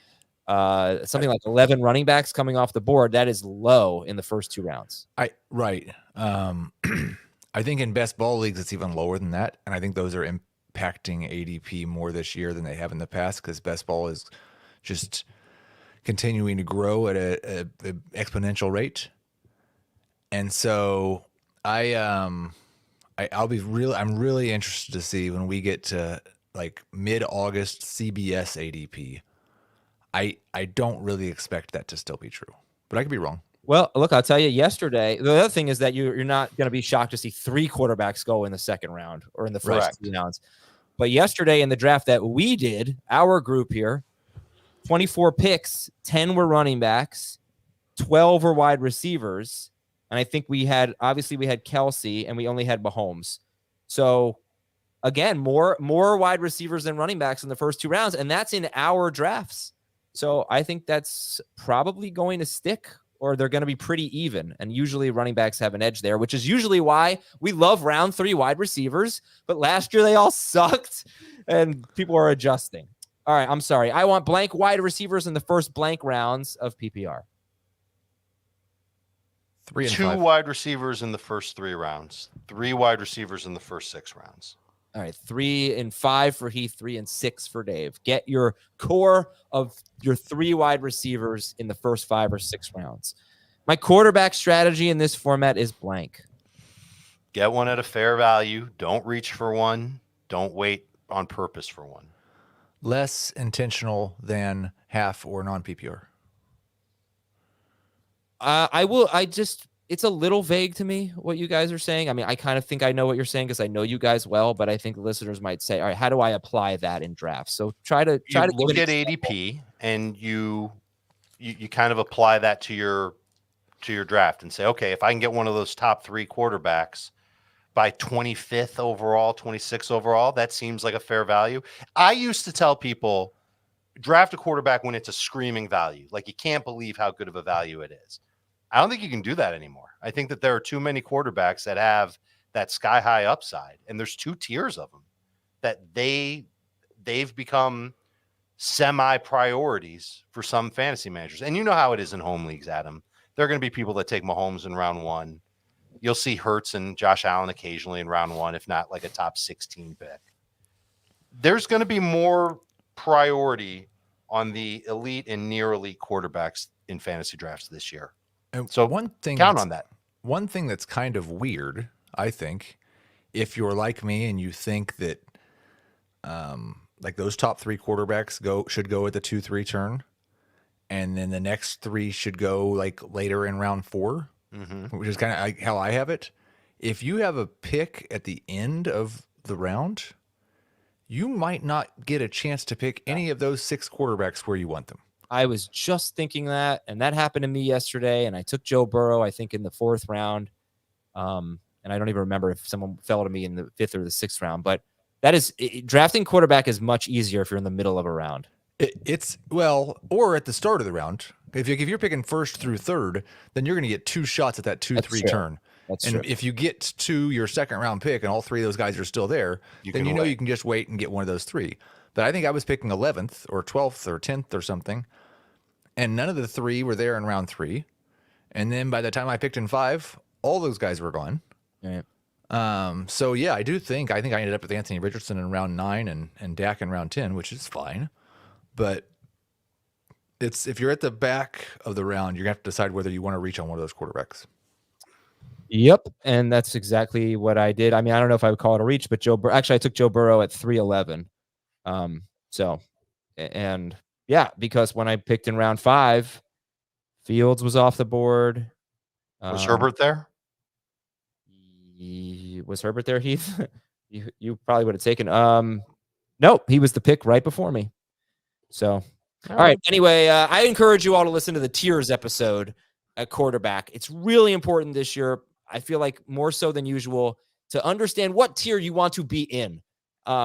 Speaker 1: something like 11 running backs coming off the board. That is low in the first 2 rounds.
Speaker 3: Right. I think in best ball leagues, it's even lower than that. And I think those are impacting ADP more this year than they have in the past because best ball is just continuing to grow at a exponential rate. And so I'm really interested to see when we get to like mid-August CBS ADP. I don't really expect that to still be true, but I could be wrong.
Speaker 1: Well, look, I'll tell you yesterday, the other thing is that you're not going to be shocked to see 3 quarterbacks go in the second round or in the first 2 rounds. But yesterday in the draft that we did, our group here, 24 picks, 10 were running backs, 12 were wide receivers. And I think we had Kelsey and we only had Mahomes. So again, more wide receivers than running backs in the first 2 rounds. And that's in our drafts. So I think that's probably going to stick, or they're going to be pretty even. And usually running backs have an edge there, which is usually why we love round 3 wide receivers. But last year they all sucked and people are adjusting. All right, I'm sorry. I want blank wide receivers in the first blank rounds of PPR.
Speaker 3: 3 and
Speaker 2: 2
Speaker 3: 5.
Speaker 2: wide receivers in the first 3 rounds. 3 wide receivers in the first 6 rounds.
Speaker 1: All right, 3 and 5 for Heath, 3 and 6 for Dave. Get your core of your 3 wide receivers in the first 5 or 6 rounds. My quarterback strategy in this format is blank.
Speaker 2: Get one at a fair value. Don't reach for one. Don't wait on purpose for one.
Speaker 3: Less intentional than half or non-PPR.
Speaker 1: It's a little vague to me what you guys are saying. I mean, I kind of think I know what you're saying because I know you guys well, but I think the listeners might say, all right, how do I apply that in drafts? So try to
Speaker 2: look at ADP and you kind of apply that to your draft and say, okay, if I can get one of those top 3 quarterbacks by 25th overall, 26th overall, that seems like a fair value. I used to tell people, draft a quarterback when it's a screaming value. Like, you can't believe how good of a value it is. I don't think you can do that anymore. I think that there are too many quarterbacks that have that sky high upside, and there's 2 tiers of them that they've become semi priorities for some fantasy managers. And you know how it is in home leagues, Adam. There are going to be people that take Mahomes in round 1. You'll see Hurts and Josh Allen occasionally in round 1, if not like a top 16 pick. There's going to be more priority on the elite and near elite quarterbacks in fantasy drafts this year.
Speaker 3: And
Speaker 2: so count on that.
Speaker 3: One thing that's kind of weird, I think, if you're like me and you think that like those top 3 quarterbacks should go at the 2-3 turn, and then the next 3 should go like later in round 4, which is kind of how I have it. If you have a pick at the end of the round, you might not get a chance to pick any of those 6 quarterbacks where you want them.
Speaker 1: I was just thinking that, and that happened to me yesterday. And I took Joe Burrow, I think, in the 4th round. And I don't even remember if someone fell to me in the 5th or the 6th round. But drafting quarterback is much easier if you're in the middle of a round.
Speaker 3: Or at the start of the round. If you're picking 1st through 3rd, then you're going to get 2 shots at that 2-3 turn.
Speaker 1: That's true.
Speaker 3: If you get to your 2nd round pick and all 3 of those guys are still there, then you know you can just wait and get one of those 3. But I think I was picking 11th or 12th or 10th or something, and none of the 3 were there in round 3. And then by the time I picked in 5, all those guys were gone.
Speaker 1: Right.
Speaker 3: So yeah, I think I ended up with Anthony Richardson in round 9 and Dak in round 10, which is fine. But if you're at the back of the round, you're gonna have to decide whether you want to reach on one of those quarterbacks.
Speaker 1: Yep, and that's exactly what I did. I mean, I don't know if I would call it a reach, but I took Joe Burrow at 3-11. Because when I picked in round 5, Fields was off the board.
Speaker 2: Was Herbert there?
Speaker 1: Was Herbert there, Heath? you probably would have taken. Nope, he was the pick right before me. So, all right. Anyway, I encourage you all to listen to the tiers episode at quarterback. It's really important this year. I feel like more so than usual to understand what tier you want to be in.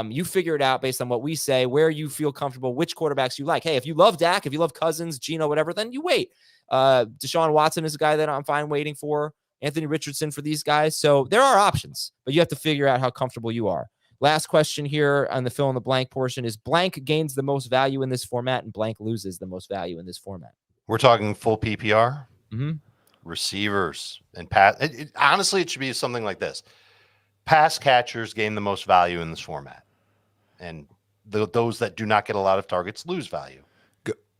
Speaker 1: You figure it out based on what we say, where you feel comfortable, which quarterbacks you like. Hey, if you love Dak, if you love Cousins, Geno, whatever, then you wait. Deshaun Watson is a guy that I'm fine waiting for. Anthony Richardson for these guys. So there are options, but you have to figure out how comfortable you are. Last question here on the fill in the blank portion is blank gains the most value in this format and blank loses the most value in this format.
Speaker 2: We're talking full PPR,
Speaker 1: Mm-hmm.
Speaker 2: receivers, and pass. Honestly, it should be something like this. Pass catchers gain the most value in this format. And those that do not get a lot of targets lose value.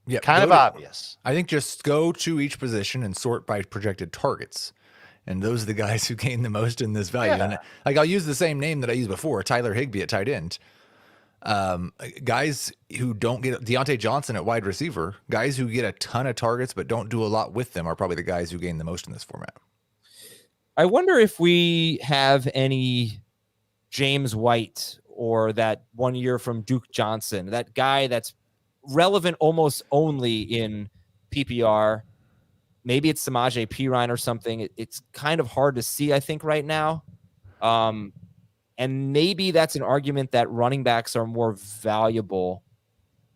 Speaker 3: Yeah,
Speaker 2: kind of obvious.
Speaker 3: I think just go to each position and sort by projected targets. And those are the guys who gain the most in this value.
Speaker 2: Yeah.
Speaker 3: And like I'll use the same name that I used before, Tyler Higbee at tight end. Guys who don't get Deontay Johnson at wide receiver, guys who get a ton of targets but don't do a lot with them are probably the guys who gain the most in this format.
Speaker 1: I wonder if we have any James White or that 1 year from Duke Johnson, that guy that's relevant almost only in PPR. Maybe it's Samaje Perine or something. It's kind of hard to see, I think, right now. And maybe that's an argument that running backs are more valuable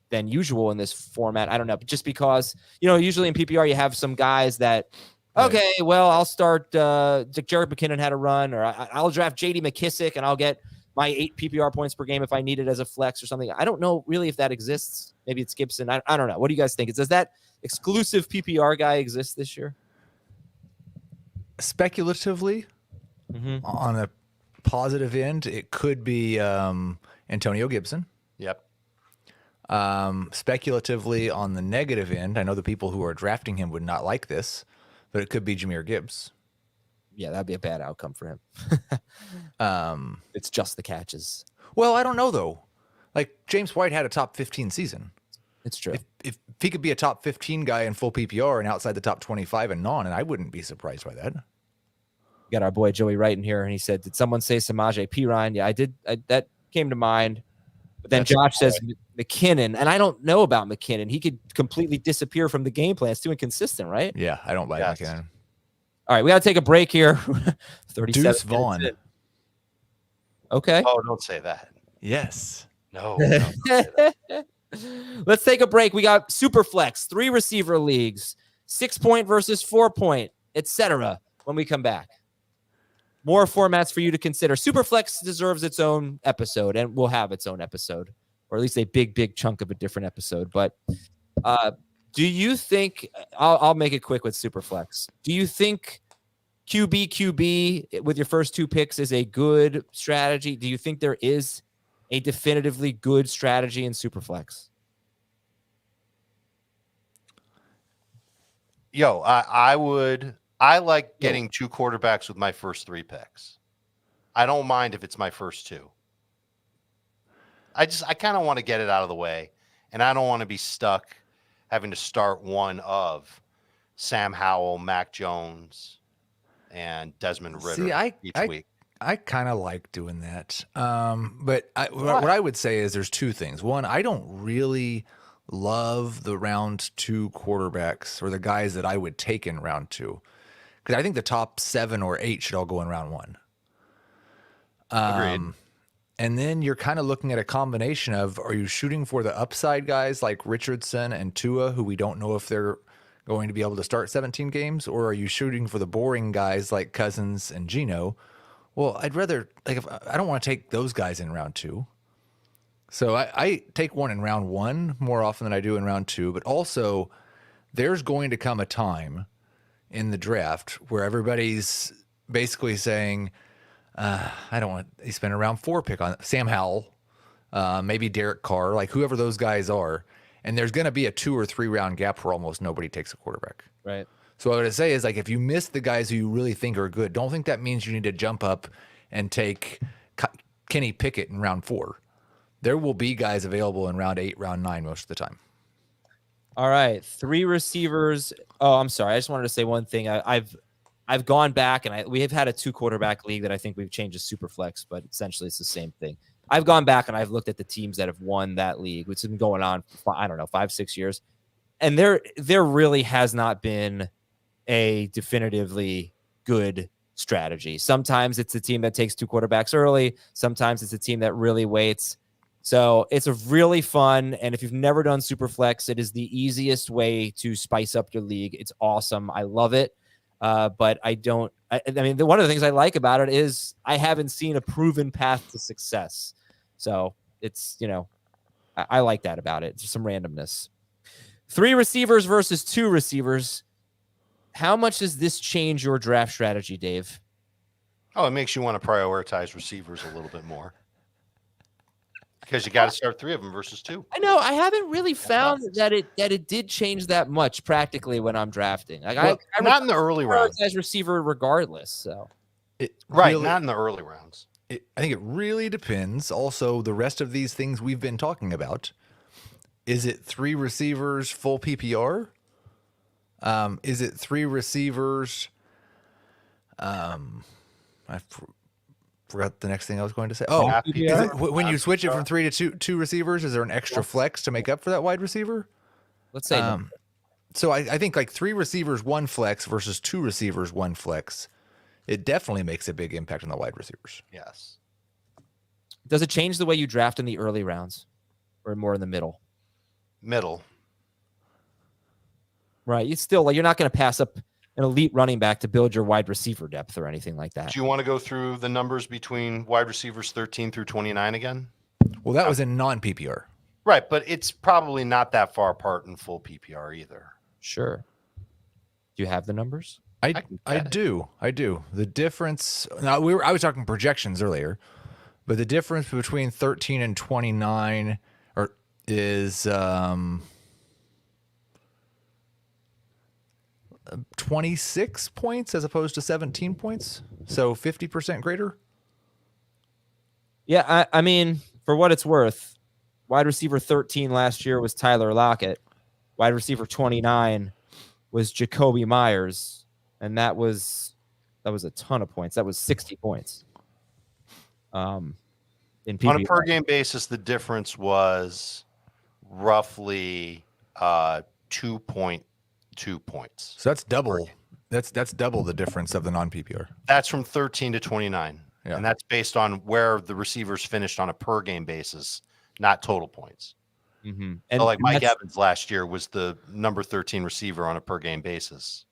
Speaker 1: than usual in this format. I don't know. Just because, usually in PPR, you have some guys that, okay, well, I'll start Jared McKinnon had a run, or I'll draft JD McKissick and I'll get my 8 PPR points per game if I need it as a flex or something. I don't know really if that exists. Maybe it's Gibson. I don't know. What do you guys think? Does that exclusive PPR guy exist this year?
Speaker 3: Speculatively, on a positive end, it could be Antonio Gibson.
Speaker 2: Yep.
Speaker 3: Speculatively, on the negative end, I know the people who are drafting him would not like this, but it could be Jahmyr Gibbs.
Speaker 1: Yeah, that'd be a bad outcome for him. It's just the catches.
Speaker 3: Well, I don't know, though. Like, James White had a top 15 season.
Speaker 1: It's true.
Speaker 3: If he could be a top 15 guy in full PPR and outside the top 25 and non, and I wouldn't be surprised by that.
Speaker 1: We got our boy Joey Wright in here, and he said, did someone say Samaje Perine? Yeah, I did. That came to mind. But then Josh says McKinnon, and I don't know about McKinnon. He could completely disappear from the game plan. It's too inconsistent, right?
Speaker 3: Yeah, I don't like McKinnon.
Speaker 1: All right, we got to take a break here. 37
Speaker 3: Deuce Vaughn.
Speaker 1: Okay.
Speaker 2: Oh, don't say that.
Speaker 3: Yes.
Speaker 2: No. Don't say that.
Speaker 1: Let's take a break. We got Superflex, 3 receiver leagues, 6-point versus 4-point, etc. when we come back. More formats for you to consider. Superflex deserves its own episode, and will have its own episode, or at least a big chunk of a different episode. But do you think, I'll make it quick with Superflex. Do you think QB with your first 2 picks is a good strategy? Do you think there is a definitively good strategy in Superflex?
Speaker 2: I like getting 2 quarterbacks with my first 3 picks. I don't mind if it's my first 2. I kind of want to get it out of the way, and I don't want to be stuck having to start one of Sam Howell, Mac Jones, and Desmond Ridder each week.
Speaker 3: I kind of like doing that. But what I would say is there's 2 things. One, I don't really love the round 2 quarterbacks or the guys that I would take in round 2. Because I think the top 7 or 8 should all go in round 1.
Speaker 2: Agreed.
Speaker 3: And then you're kind of looking at a combination of, are you shooting for the upside guys like Richardson and Tua, who we don't know if they're going to be able to start 17 games, or are you shooting for the boring guys like Cousins and Geno? Well, I'd rather, I don't want to take those guys in round 2. So I take one in round 1 more often than I do in round 2, but also there's going to come a time in the draft where everybody's basically saying, I don't want to spend a round 4 pick on Sam Howell, maybe Derek Carr, like whoever those guys are. And there's going to be a 2 or 3 round gap where almost nobody takes a quarterback.
Speaker 1: Right.
Speaker 3: So what I would say is, like, if you miss the guys who you really think are good, don't think that means you need to jump up and take Kenny Pickett in round 4. There will be guys available in round 8, round 9 most of the time.
Speaker 1: All right, 3 receivers. Oh, I'm sorry. I just wanted to say one thing. I've gone back, and we have had a 2 quarterback league that I think we've changed to Superflex, but essentially it's the same thing. I've gone back and I've looked at the teams that have won that league, which has been going on for, 5-6 years. And there really has not been a definitively good strategy. Sometimes it's a team that takes 2 quarterbacks early. Sometimes it's a team that really waits. So it's a really fun. And if you've never done Superflex, it is the easiest way to spice up your league. It's awesome. I love it. But one of the things I like about it is I haven't seen a proven path to success. So it's, I like that about it. Just some randomness. 3 receivers versus 2 receivers. How much does this change your draft strategy, Dave?
Speaker 2: Oh, it makes you want to prioritize receivers a little bit more. Because you got to start 3 of them versus 2.
Speaker 1: I know. I haven't really found that it did change that much practically when I'm drafting. Like
Speaker 2: Well,
Speaker 1: I
Speaker 2: not in the early rounds.
Speaker 1: As receiver regardless. So
Speaker 2: not in the early rounds.
Speaker 3: I think it really depends. Also, the rest of these things we've been talking about. Is it 3 receivers full PPR? Is it 3 receivers? I forgot the next thing I was going to say. Oh, is it, when you switch it from 3 to 2 receivers, is there an extra flex to make up for that wide receiver?
Speaker 1: Let's say
Speaker 3: so I think like 3 receivers, 1 flex versus 2 receivers, 1 flex. It definitely makes a big impact on the wide receivers.
Speaker 2: Yes.
Speaker 1: Does it change the way you draft in the early rounds or more in the middle?
Speaker 2: Middle.
Speaker 1: Right. You still you're not going to pass up an elite running back to build your wide receiver depth or anything like that.
Speaker 2: Do you want to go through the numbers between wide receivers 13 through 29 again?
Speaker 3: Well, that was in non-PPR.
Speaker 2: Right, but it's probably not that far apart in full PPR either.
Speaker 1: Sure. Do you have the numbers?
Speaker 3: I do. The difference. Now I was talking projections earlier, but the difference between 13 and 29 is 26 points as opposed to 17 points. So 50% greater.
Speaker 1: Yeah, I mean, for what it's worth, wide receiver 13 last year was Tyler Lockett. Wide receiver 29 was Jacoby Myers, and that was a ton of points. That was 60 points. In PPR.
Speaker 2: On a per game basis, the difference was roughly 2.2 points.
Speaker 3: So that's double. That's double the difference of the non-PPR.
Speaker 2: That's from 13 to 29.
Speaker 3: Yeah.
Speaker 2: And that's based on where the receivers finished on a per game basis, not total points.
Speaker 1: Mm-hmm.
Speaker 2: So like Mike Evans last year was the number 13 receiver on a per game basis.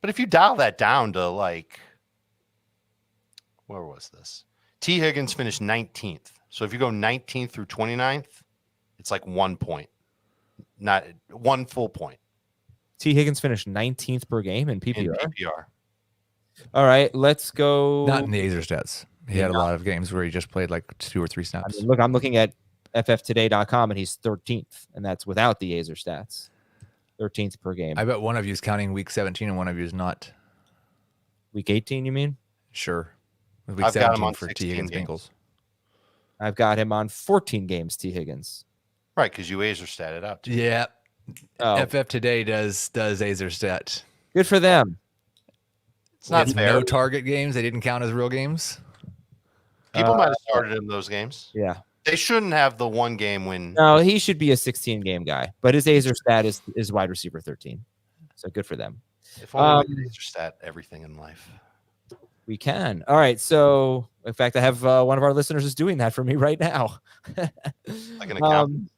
Speaker 2: But if you dial that down to like, where was this? T. Higgins finished 19th. So if you go 19th through 29th, it's like 1 point, not 1 full point.
Speaker 1: T. Higgins finished 19th per game in PPR.
Speaker 2: All
Speaker 1: right, let's go.
Speaker 3: Not in the Azer stats. He had a lot of games where he just played like 2 or 3 snaps.
Speaker 1: I mean, look, I'm looking at fftoday.com and he's 13th, and that's without the Azer stats. 13th per game.
Speaker 3: I bet one of you is counting week 17 and one of you is not.
Speaker 1: Week 18, you mean?
Speaker 3: Sure. Week
Speaker 2: I've
Speaker 3: 17
Speaker 2: got him on
Speaker 3: for T. Higgins Bengals.
Speaker 1: I've got him on 14 games, T. Higgins.
Speaker 2: Right, because you Azer statted out. Too.
Speaker 3: Yeah.
Speaker 1: Oh.
Speaker 3: FF Today does Azer stat.
Speaker 1: Good for them.
Speaker 2: It's not fair.
Speaker 3: No target games. They didn't count as real games.
Speaker 2: People might have started in those games.
Speaker 1: Yeah.
Speaker 2: They shouldn't have the 1 game win.
Speaker 1: No, he should be a 16 game guy, but his Azer stat is wide receiver 13. So good for them.
Speaker 2: If only we could Azer stat everything in life.
Speaker 1: We can. All right. So, in fact, I have one of our listeners is doing that for me right now.
Speaker 2: Like an account.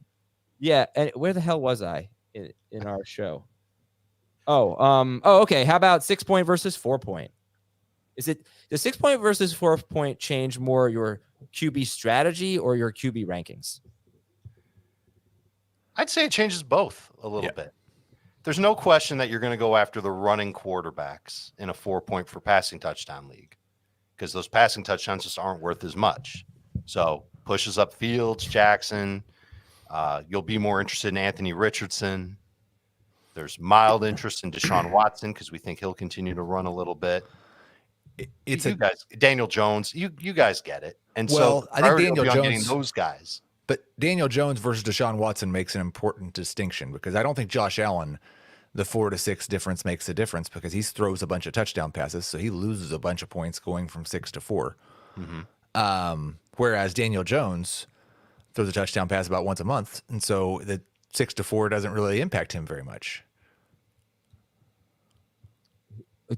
Speaker 1: Yeah. And where the hell was I in our show? Okay. How about 6 point versus 4 point? Is it the 6 point versus 4 point change more your QB strategy or your QB rankings?
Speaker 2: I'd say it changes both a little bit. There's no question that you're going to go after the running quarterbacks in a 4 point for passing touchdown league because those passing touchdowns just aren't worth as much. So pushes up Fields, Jackson. You'll be more interested in Anthony Richardson. There's mild interest in Deshaun Watson because we think he'll continue to run a little bit.
Speaker 3: It's
Speaker 2: you guys, Daniel Jones, you guys get it. And
Speaker 3: well,
Speaker 2: so
Speaker 3: I think Daniel Jones
Speaker 2: getting those guys.
Speaker 3: But Daniel Jones versus Deshaun Watson makes an important distinction because I don't think Josh Allen, the 4 to 6 difference makes a difference because he throws a bunch of touchdown passes, so he loses a bunch of points going from 6 to 4. Mm-hmm. Whereas Daniel Jones throws a touchdown pass about once a month, and so the 6 to 4 doesn't really impact him very much.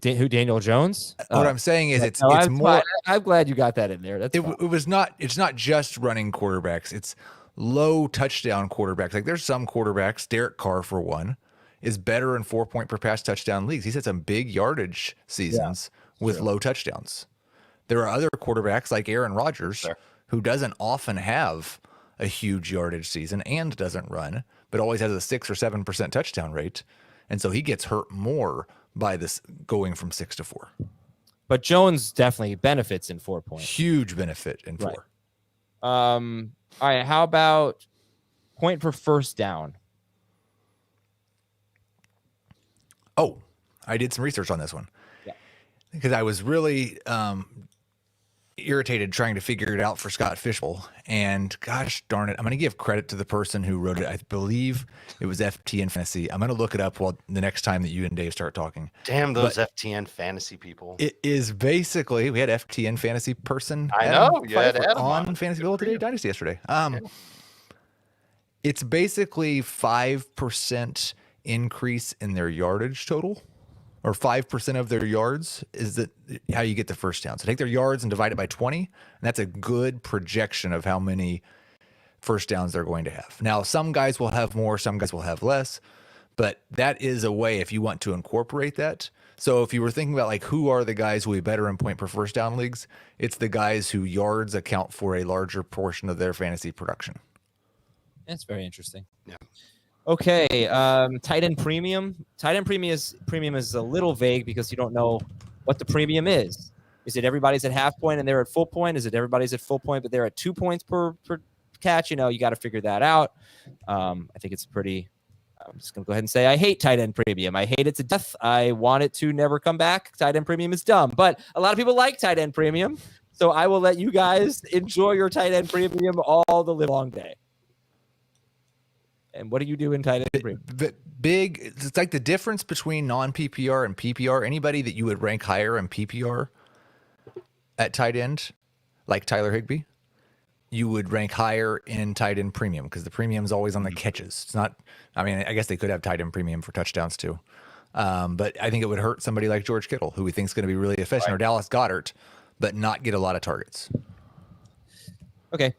Speaker 1: Who, Daniel Jones?
Speaker 3: What I'm saying is it's more.
Speaker 1: Fine. I'm glad you got that in there. That's
Speaker 3: It's not just running quarterbacks. It's low touchdown quarterbacks. Like there's some quarterbacks, Derek Carr for one, is better in 4 point per pass touchdown leagues. He's had some big yardage seasons with low touchdowns. There are other quarterbacks like Aaron Rodgers who doesn't often have a huge yardage season and doesn't run, but always has a 6 or 7% touchdown rate. And so he gets hurt more by this going from 6 to 4.
Speaker 1: But Jones definitely benefits in 4 points.
Speaker 3: Huge benefit in 4.
Speaker 1: Right. All right. How about point per first down?
Speaker 3: Oh, I did some research on this one.
Speaker 1: Yeah.
Speaker 3: Because I was really irritated trying to figure it out for Scott Fishbowl. And gosh darn it, I'm going to give credit to the person who wrote it. I believe it was FTN Fantasy. I'm going to look it up the next time that you and Dave start talking.
Speaker 2: Damn those FTN Fantasy people.
Speaker 3: It is basically, we had FTN Fantasy person.
Speaker 2: I know. You had Adam
Speaker 3: on Fantasy Football Today Dynasty yesterday. It's basically 5% increase in their yardage total, or 5% of their yards is that how you get the first down. So take their yards and divide it by 20, and that's a good projection of how many first downs they're going to have. Now, some guys will have more, some guys will have less, but that is a way if you want to incorporate that. So if you were thinking about like who are the guys who will be better in point per first down leagues, it's the guys who yards account for a larger portion of their fantasy production.
Speaker 1: That's very interesting.
Speaker 2: Yeah.
Speaker 1: Okay, tight end premium. Tight end premium is a little vague because you don't know what the premium is. Is it everybody's at half point and they're at full point? Is it everybody's at full point but they're at 2 points per catch? You got to figure that out. I think it's pretty. I'm just gonna go ahead and say I hate tight end premium. I hate it to death. I want it to never come back. Tight end premium is dumb, but a lot of people like tight end premium, so I will let you guys enjoy your tight end premium all the live long day. And what do you do in tight end premium?
Speaker 3: Big. It's like the difference between non-PPR and PPR. Anybody that you would rank higher in PPR at tight end, like Tyler Higbee, you would rank higher in tight end premium because the premium is always on the catches. It's not. I mean, I guess they could have tight end premium for touchdowns too, but I think it would hurt somebody like George Kittle, who we think is going to be really efficient, right, or Dallas Goedert, but not get a lot of targets.
Speaker 1: Okay.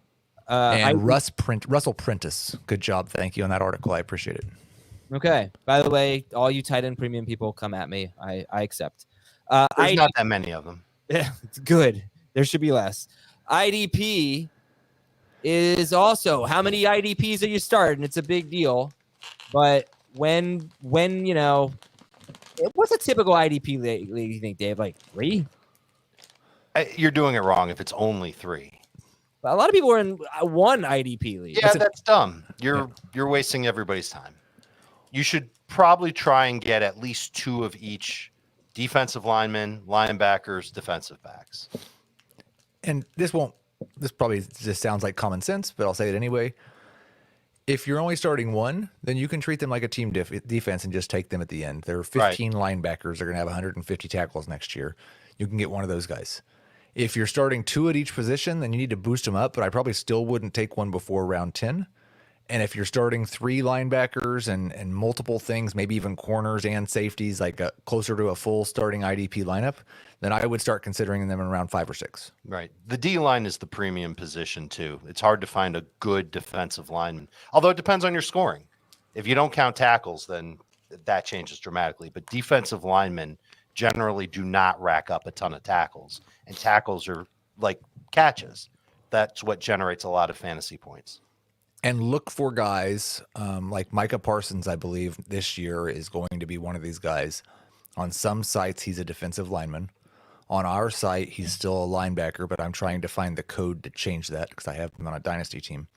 Speaker 3: And Russell Prentice, good job. Thank you on that article. I appreciate it.
Speaker 1: Okay. By the way, all you tight end premium people come at me. I accept.
Speaker 2: There's not that many of them.
Speaker 1: Yeah, it's good. There should be less. IDP is also how many IDPs are you starting? It's a big deal. But when what's a typical IDP league, you think, Dave? Like 3?
Speaker 2: You're doing it wrong if it's only 3.
Speaker 1: A lot of people are in 1 IDP league.
Speaker 2: Yeah, that's dumb. You're wasting everybody's time. You should probably try and get at least 2 of each: defensive linemen, linebackers, defensive backs.
Speaker 3: And this probably just sounds like common sense, but I'll say it anyway. If you're only starting 1, then you can treat them like a team defense and just take them at the end. There are 15 linebackers. They're going to have 150 tackles next year. You can get one of those guys. If you're starting 2 at each position, then you need to boost them up, but I probably still wouldn't take one before round 10. And if you're starting 3 linebackers and multiple things, maybe even corners and safeties, like closer to a full starting IDP lineup, then I would start considering them in round 5 or 6.
Speaker 2: Right. The D line is the premium position too. It's hard to find a good defensive lineman, although it depends on your scoring. If you don't count tackles, then that changes dramatically. But defensive linemen generally do not rack up a ton of tackles, and tackles are like catches. That's what generates a lot of fantasy points.
Speaker 3: And look for guys like Micah Parsons, I believe this year is going to be one of these guys. On some sites, he's a defensive lineman. On our site, he's still a linebacker, but I'm trying to find the code to change that because I have him on a dynasty team.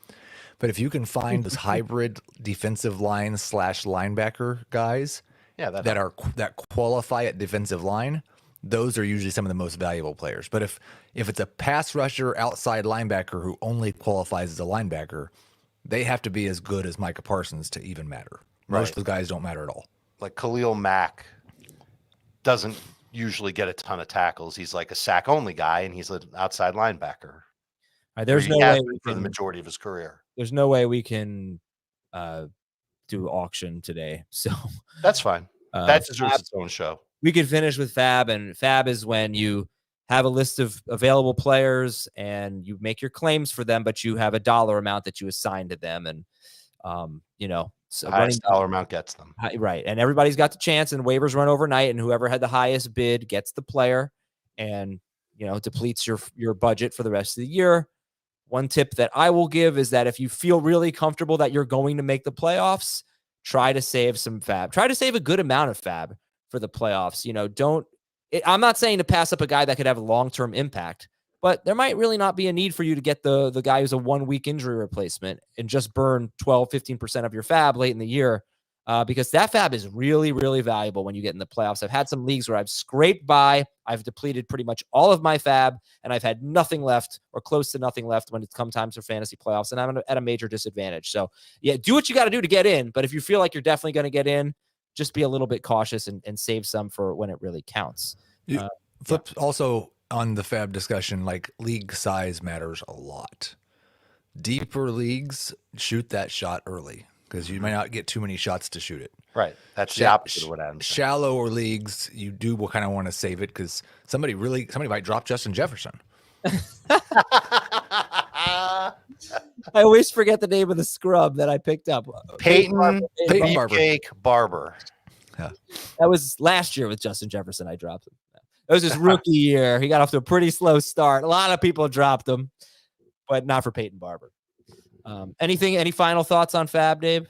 Speaker 3: But if you can find those hybrid defensive line / linebacker guys, that qualify at defensive line, those are usually some of the most valuable players. But if it's a pass rusher outside linebacker who only qualifies as a linebacker, they have to be as good as Micah Parsons to even matter. Most of those guys don't matter at all.
Speaker 2: Like Khalil Mack doesn't usually get a ton of tackles. He's like a sack only guy, and he's an outside linebacker.
Speaker 1: There's no way
Speaker 2: for the majority of his career.
Speaker 1: There's no way we can do auction today, so
Speaker 2: that's fine. That deserves its own show.
Speaker 1: We could finish with Fab, and Fab is when you have a list of available players and you make your claims for them, but you have a dollar amount that you assign to them, and so
Speaker 2: highest dollar amount gets them.
Speaker 1: Right, and everybody's got the chance, and waivers run overnight, and whoever had the highest bid gets the player, and depletes your budget for the rest of the year. One tip that I will give is that if you feel really comfortable that you're going to make the playoffs, try to save some fab. Try to save a good amount of fab for the playoffs. I'm not saying to pass up a guy that could have a long-term impact, but there might really not be a need for you to get the guy who's a 1 week injury replacement and just burn 12, 15% of your fab late in the year. Because that fab is really, really valuable when you get in the playoffs. I've had some leagues where I've scraped by, I've depleted pretty much all of my fab, and I've had nothing left or close to nothing left when it's come time for fantasy playoffs, and I'm at a major disadvantage. So, yeah, do what you got to do to get in, but if you feel like you're definitely going to get in, just be a little bit cautious and save some for when it really counts.
Speaker 3: Flip also on the fab discussion, like league size matters a lot. Deeper leagues, shoot that shot early, because you might not get too many shots to shoot it.
Speaker 2: Right. That's the opposite of what Adam's saying.
Speaker 3: Shallower leagues, you do kind of want to save it because somebody might drop Justin Jefferson.
Speaker 1: I always forget the name of the scrub that I picked up.
Speaker 2: Peyton
Speaker 3: Barber.
Speaker 2: Barber.
Speaker 3: Yeah.
Speaker 1: That was last year with Justin Jefferson. I dropped him. That was his rookie year. He got off to a pretty slow start. A lot of people dropped him, but not for Peyton Barber. Any final thoughts on fab, Dave?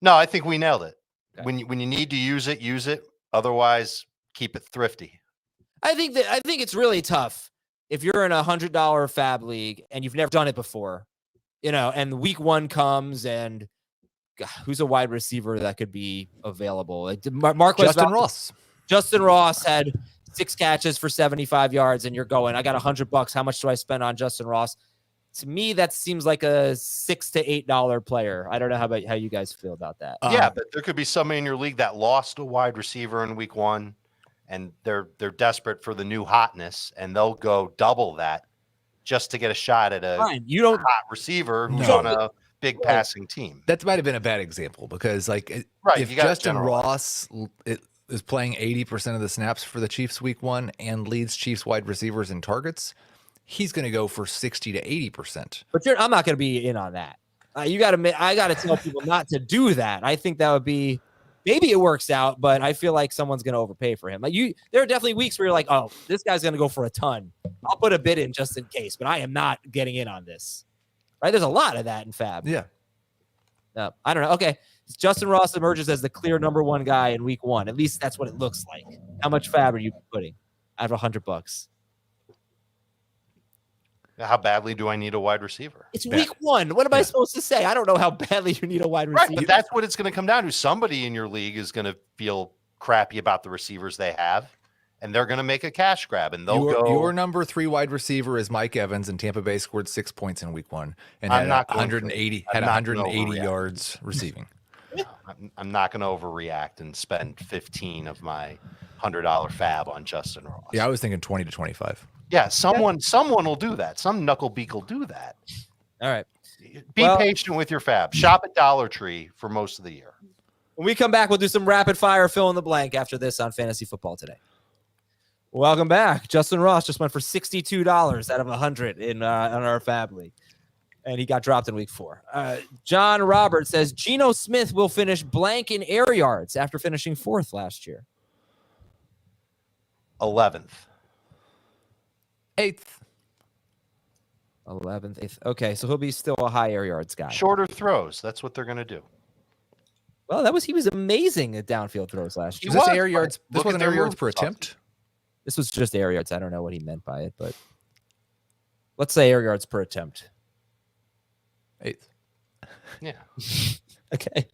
Speaker 2: No, I think we nailed it.
Speaker 1: Okay.
Speaker 2: When you need to use it, use it. Otherwise, keep it thrifty.
Speaker 1: I think it's really tough if you're in $100 fab league and you've never done it before, and week 1 comes and God, who's a wide receiver that could be available? Justin Ross had 6 catches for 75 yards, and you're going, I got $100. How much do I spend on Justin Ross? To me, that seems like a $6 to $8 player. I don't know how you guys feel about that.
Speaker 2: Yeah, but there could be somebody in your league that lost a wide receiver in week 1, and they're desperate for the new hotness, and they'll go double that just to get a shot at a hot receiver who's on a big passing team.
Speaker 3: That might have been a bad example because, if Justin Ross is playing 80% of the snaps for the Chiefs week 1 and leads Chiefs wide receivers in targets, he's going to go for 60 to 80%.
Speaker 1: But I'm not going to be in on that. I got to tell people not to do that. I think that would be, maybe it works out, but I feel like someone's going to overpay for him. There are definitely weeks where you're like, oh, this guy's going to go for a ton. I'll put a bid in just in case, but I am not getting in on this. Right? There's a lot of that in fab.
Speaker 3: Yeah.
Speaker 1: I don't know. Okay. Justin Ross emerges as the clear number 1 guy in week 1. At least that's what it looks like. How much fab are you putting out of $100?
Speaker 2: How badly do I need a wide receiver?
Speaker 1: It's week 1. What am I supposed to say? I don't know how badly you need a wide receiver.
Speaker 2: Right, but that's what it's going to come down to. Somebody in your league is going to feel crappy about the receivers they have, and they're going to make a cash grab, and they'll go.
Speaker 3: Your number 3 wide receiver is Mike Evans, and Tampa Bay scored 6 points in week 1 and had 180 yards receiving.
Speaker 2: I'm not going to overreact and spend 15 of my $100 fab on Justin Ross.
Speaker 3: Yeah, I was thinking 20 to 25.
Speaker 2: Yeah, someone will do that. Some knucklebeak will do that.
Speaker 1: All right.
Speaker 2: Be patient with your fab. Shop at Dollar Tree for most of the year.
Speaker 1: When we come back, we'll do some rapid fire fill in the blank after this on Fantasy Football Today. Welcome back. Justin Ross just went for $62 out of 100 on our fab league, and he got dropped in week 4. John Roberts says Geno Smith will finish blank in air yards after finishing 4th last year.
Speaker 2: 11th.
Speaker 3: 8th.
Speaker 1: 11th, 8th. Okay, so he'll be still a high air yards guy.
Speaker 2: Shorter throws. That's what they're going to do.
Speaker 1: Well, he was amazing at downfield throws last year.
Speaker 3: This air yards? This wasn't air yards per attempt?
Speaker 1: This was just air yards. I don't know what he meant by it, but let's say air yards per attempt.
Speaker 3: 8th.
Speaker 2: Yeah.
Speaker 1: Okay.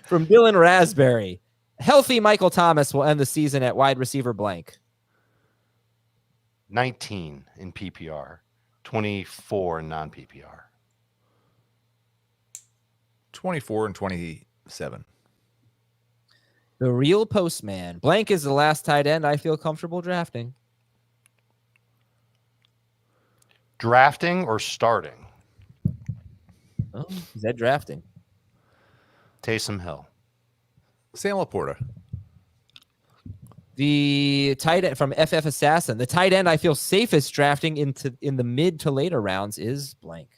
Speaker 1: From Dylan Raspberry. Healthy Michael Thomas will end the season at wide receiver blank.
Speaker 2: 19 in PPR, 24 in non-PPR.
Speaker 3: 24 and 27.
Speaker 1: The real postman. Blank is the last tight end I feel comfortable drafting.
Speaker 2: Drafting or starting?
Speaker 1: Oh, is that drafting?
Speaker 2: Taysom Hill.
Speaker 3: Sam Laporta.
Speaker 1: The tight end from FF Assassin. The tight end I feel safest drafting in the mid to later rounds is blank.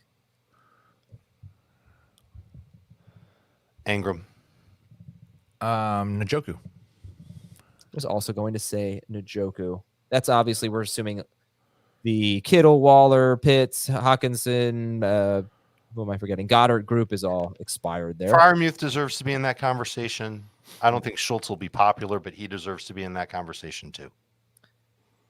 Speaker 2: Ingram.
Speaker 3: Njoku.
Speaker 1: I was also going to say Njoku. That's obviously, we're assuming the Kittle, Waller, Pitts, Hawkinson, who am I forgetting? Goddard group is all expired there.
Speaker 2: Fryermuth deserves to be in that conversation. I don't think Schultz will be popular, but he deserves to be in that conversation too.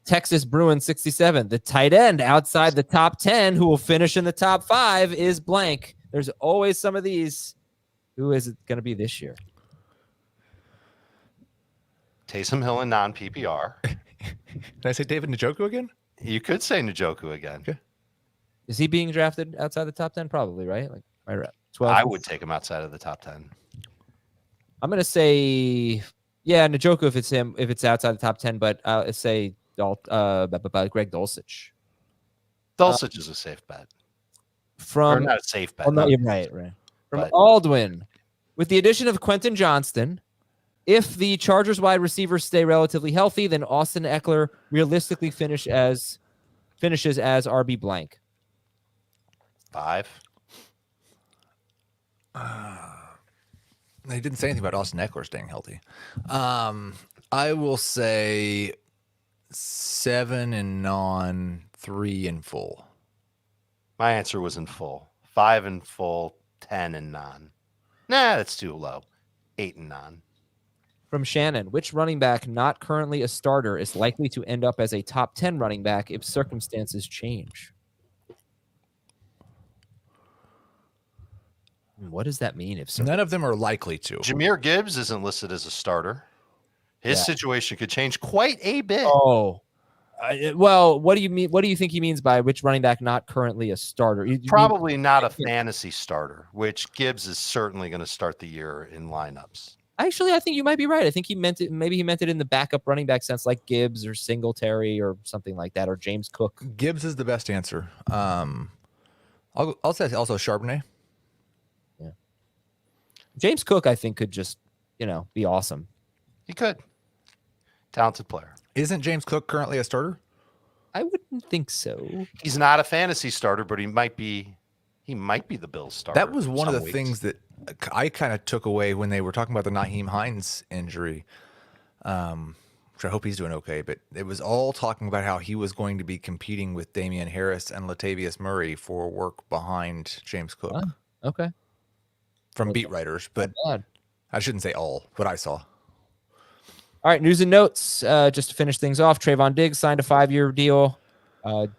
Speaker 1: Texas Bruins 67. The tight end outside the top 10 who will finish in the top 5 is blank. There's always some of these. Who is it going to be this year?
Speaker 2: Taysom Hill in non-PPR.
Speaker 3: Did I say David Njoku again?
Speaker 2: You could say Njoku again.
Speaker 3: Okay.
Speaker 1: Is he being drafted outside the top 10? Probably, right? Like right around 12.
Speaker 2: I would take him outside of the top 10.
Speaker 1: I'm going to say, yeah, Njoku if it's him, if it's outside the top 10, but I'll say Greg Dulcich.
Speaker 2: Dulcich is a safe bet. Or not a safe bet.
Speaker 1: Oh, no, you're right. From
Speaker 2: but,
Speaker 1: Aldwin, with the addition of Quentin Johnston, if the Chargers wide receivers stay relatively healthy, then Austin Eckler realistically finishes as RB blank.
Speaker 2: 5.
Speaker 3: They didn't say anything about Austin Eckler staying healthy. I will say 7 and non, 3 and full.
Speaker 2: My answer was in full. 5 and full, 10 and non. Nah, that's too low. 8 and non.
Speaker 1: From Shannon, which running back not currently a starter is likely to end up as a top 10 running back if circumstances change? What does that mean?
Speaker 3: None of them are likely to.
Speaker 2: Jahmyr Gibbs isn't listed as a starter. His situation could change quite a bit.
Speaker 1: Oh, well, what do you mean? What do you think he means by which running back not currently a starter?
Speaker 2: Probably not a fantasy starter, which Gibbs is certainly going to start the year in lineups.
Speaker 1: Actually, I think you might be right. I think he meant it. Maybe he meant it in the backup running back sense, like Gibbs or Singletary or something like that, or James Cook.
Speaker 3: Gibbs is the best answer. I'll say also Charbonnet.
Speaker 1: Yeah. James Cook, I think, could just, be awesome.
Speaker 2: He could. Talented player.
Speaker 3: Isn't James Cook currently a starter?
Speaker 1: I wouldn't think so.
Speaker 2: He's not a fantasy starter, but he might be the Bills starter.
Speaker 3: That was one of the things that I kind of took away when they were talking about the Nyheim Hines injury, which I hope he's doing okay. But it was all talking about how he was going to be competing with Damian Harris and Latavius Murray for work behind James Cook.
Speaker 1: Okay.
Speaker 3: From beat writers, but I shouldn't say all, what I saw.
Speaker 1: All right, news and notes. Just to finish things off, Trayvon Diggs signed a 5-year deal,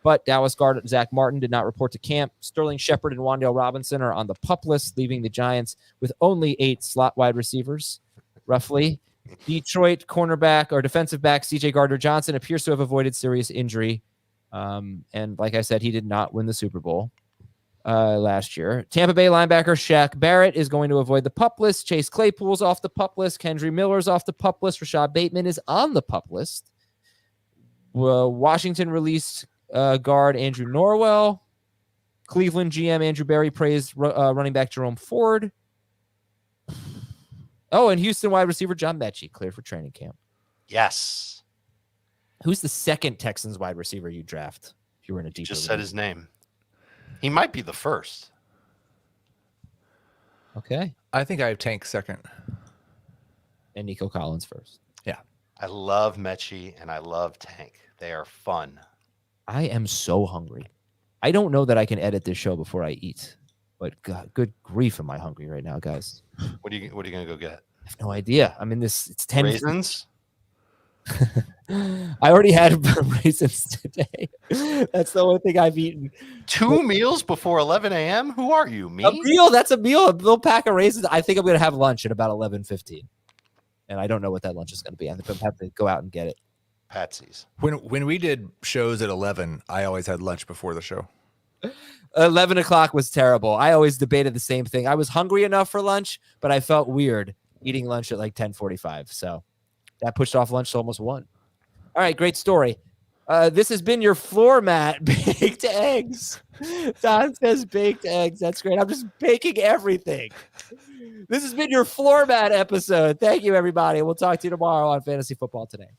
Speaker 1: but Dallas guard Zach Martin did not report to camp. Sterling Shepard and Wan'Dale Robinson are on the PUP list, leaving the Giants with only 8 slot wide receivers, roughly. Detroit cornerback or defensive back C.J. Gardner-Johnson appears to have avoided serious injury. And like I said, he did not win the Super Bowl last year. Tampa Bay linebacker Shaq Barrett is going to avoid the PUP list. Chase Claypool's off the PUP list. Kendry Miller's off the PUP list. Rashad Bateman is on the PUP list. Washington released guard Andrew Norwell. Cleveland GM Andrew Berry praised running back Jerome Ford. Oh, and Houston wide receiver John Mechie cleared for training camp.
Speaker 2: Yes.
Speaker 1: Who's the second Texans wide receiver you draft if you were in a deeper
Speaker 2: Just
Speaker 1: league?
Speaker 2: said his name. He might be the first.
Speaker 1: Okay.
Speaker 3: I think I have Tank second.
Speaker 1: And Nico Collins first.
Speaker 3: Yeah.
Speaker 2: I love Mechie and I love Tank. They are fun.
Speaker 1: I am so hungry. I don't know that I can edit this show before I eat. But God, good grief, am I hungry right now, guys?
Speaker 2: What are you going to go get?
Speaker 1: I have no idea. I'm in this. It's 10
Speaker 2: raisins.
Speaker 1: I already had raisins today. That's the only thing I've eaten.
Speaker 2: 2 meals before 11 a.m.? Who are you, me?
Speaker 1: A meal? That's a meal. A little pack of raisins. I think I'm going to have lunch at about 11:15. And I don't know what that lunch is going to be. I'm going to have to go out and get it.
Speaker 2: Patsy's.
Speaker 3: When we did shows at 11, I always had lunch before the show.
Speaker 1: 11 o'clock was terrible. I always debated the same thing. I was hungry enough for lunch, but I felt weird eating lunch at like 10:45. So that pushed off lunch to almost 1. All right, great story. This has been your floor mat, baked eggs. Don says baked eggs. That's great. I'm just baking everything. This has been your floor mat episode. Thank you, everybody. We'll talk to you tomorrow on Fantasy Football Today.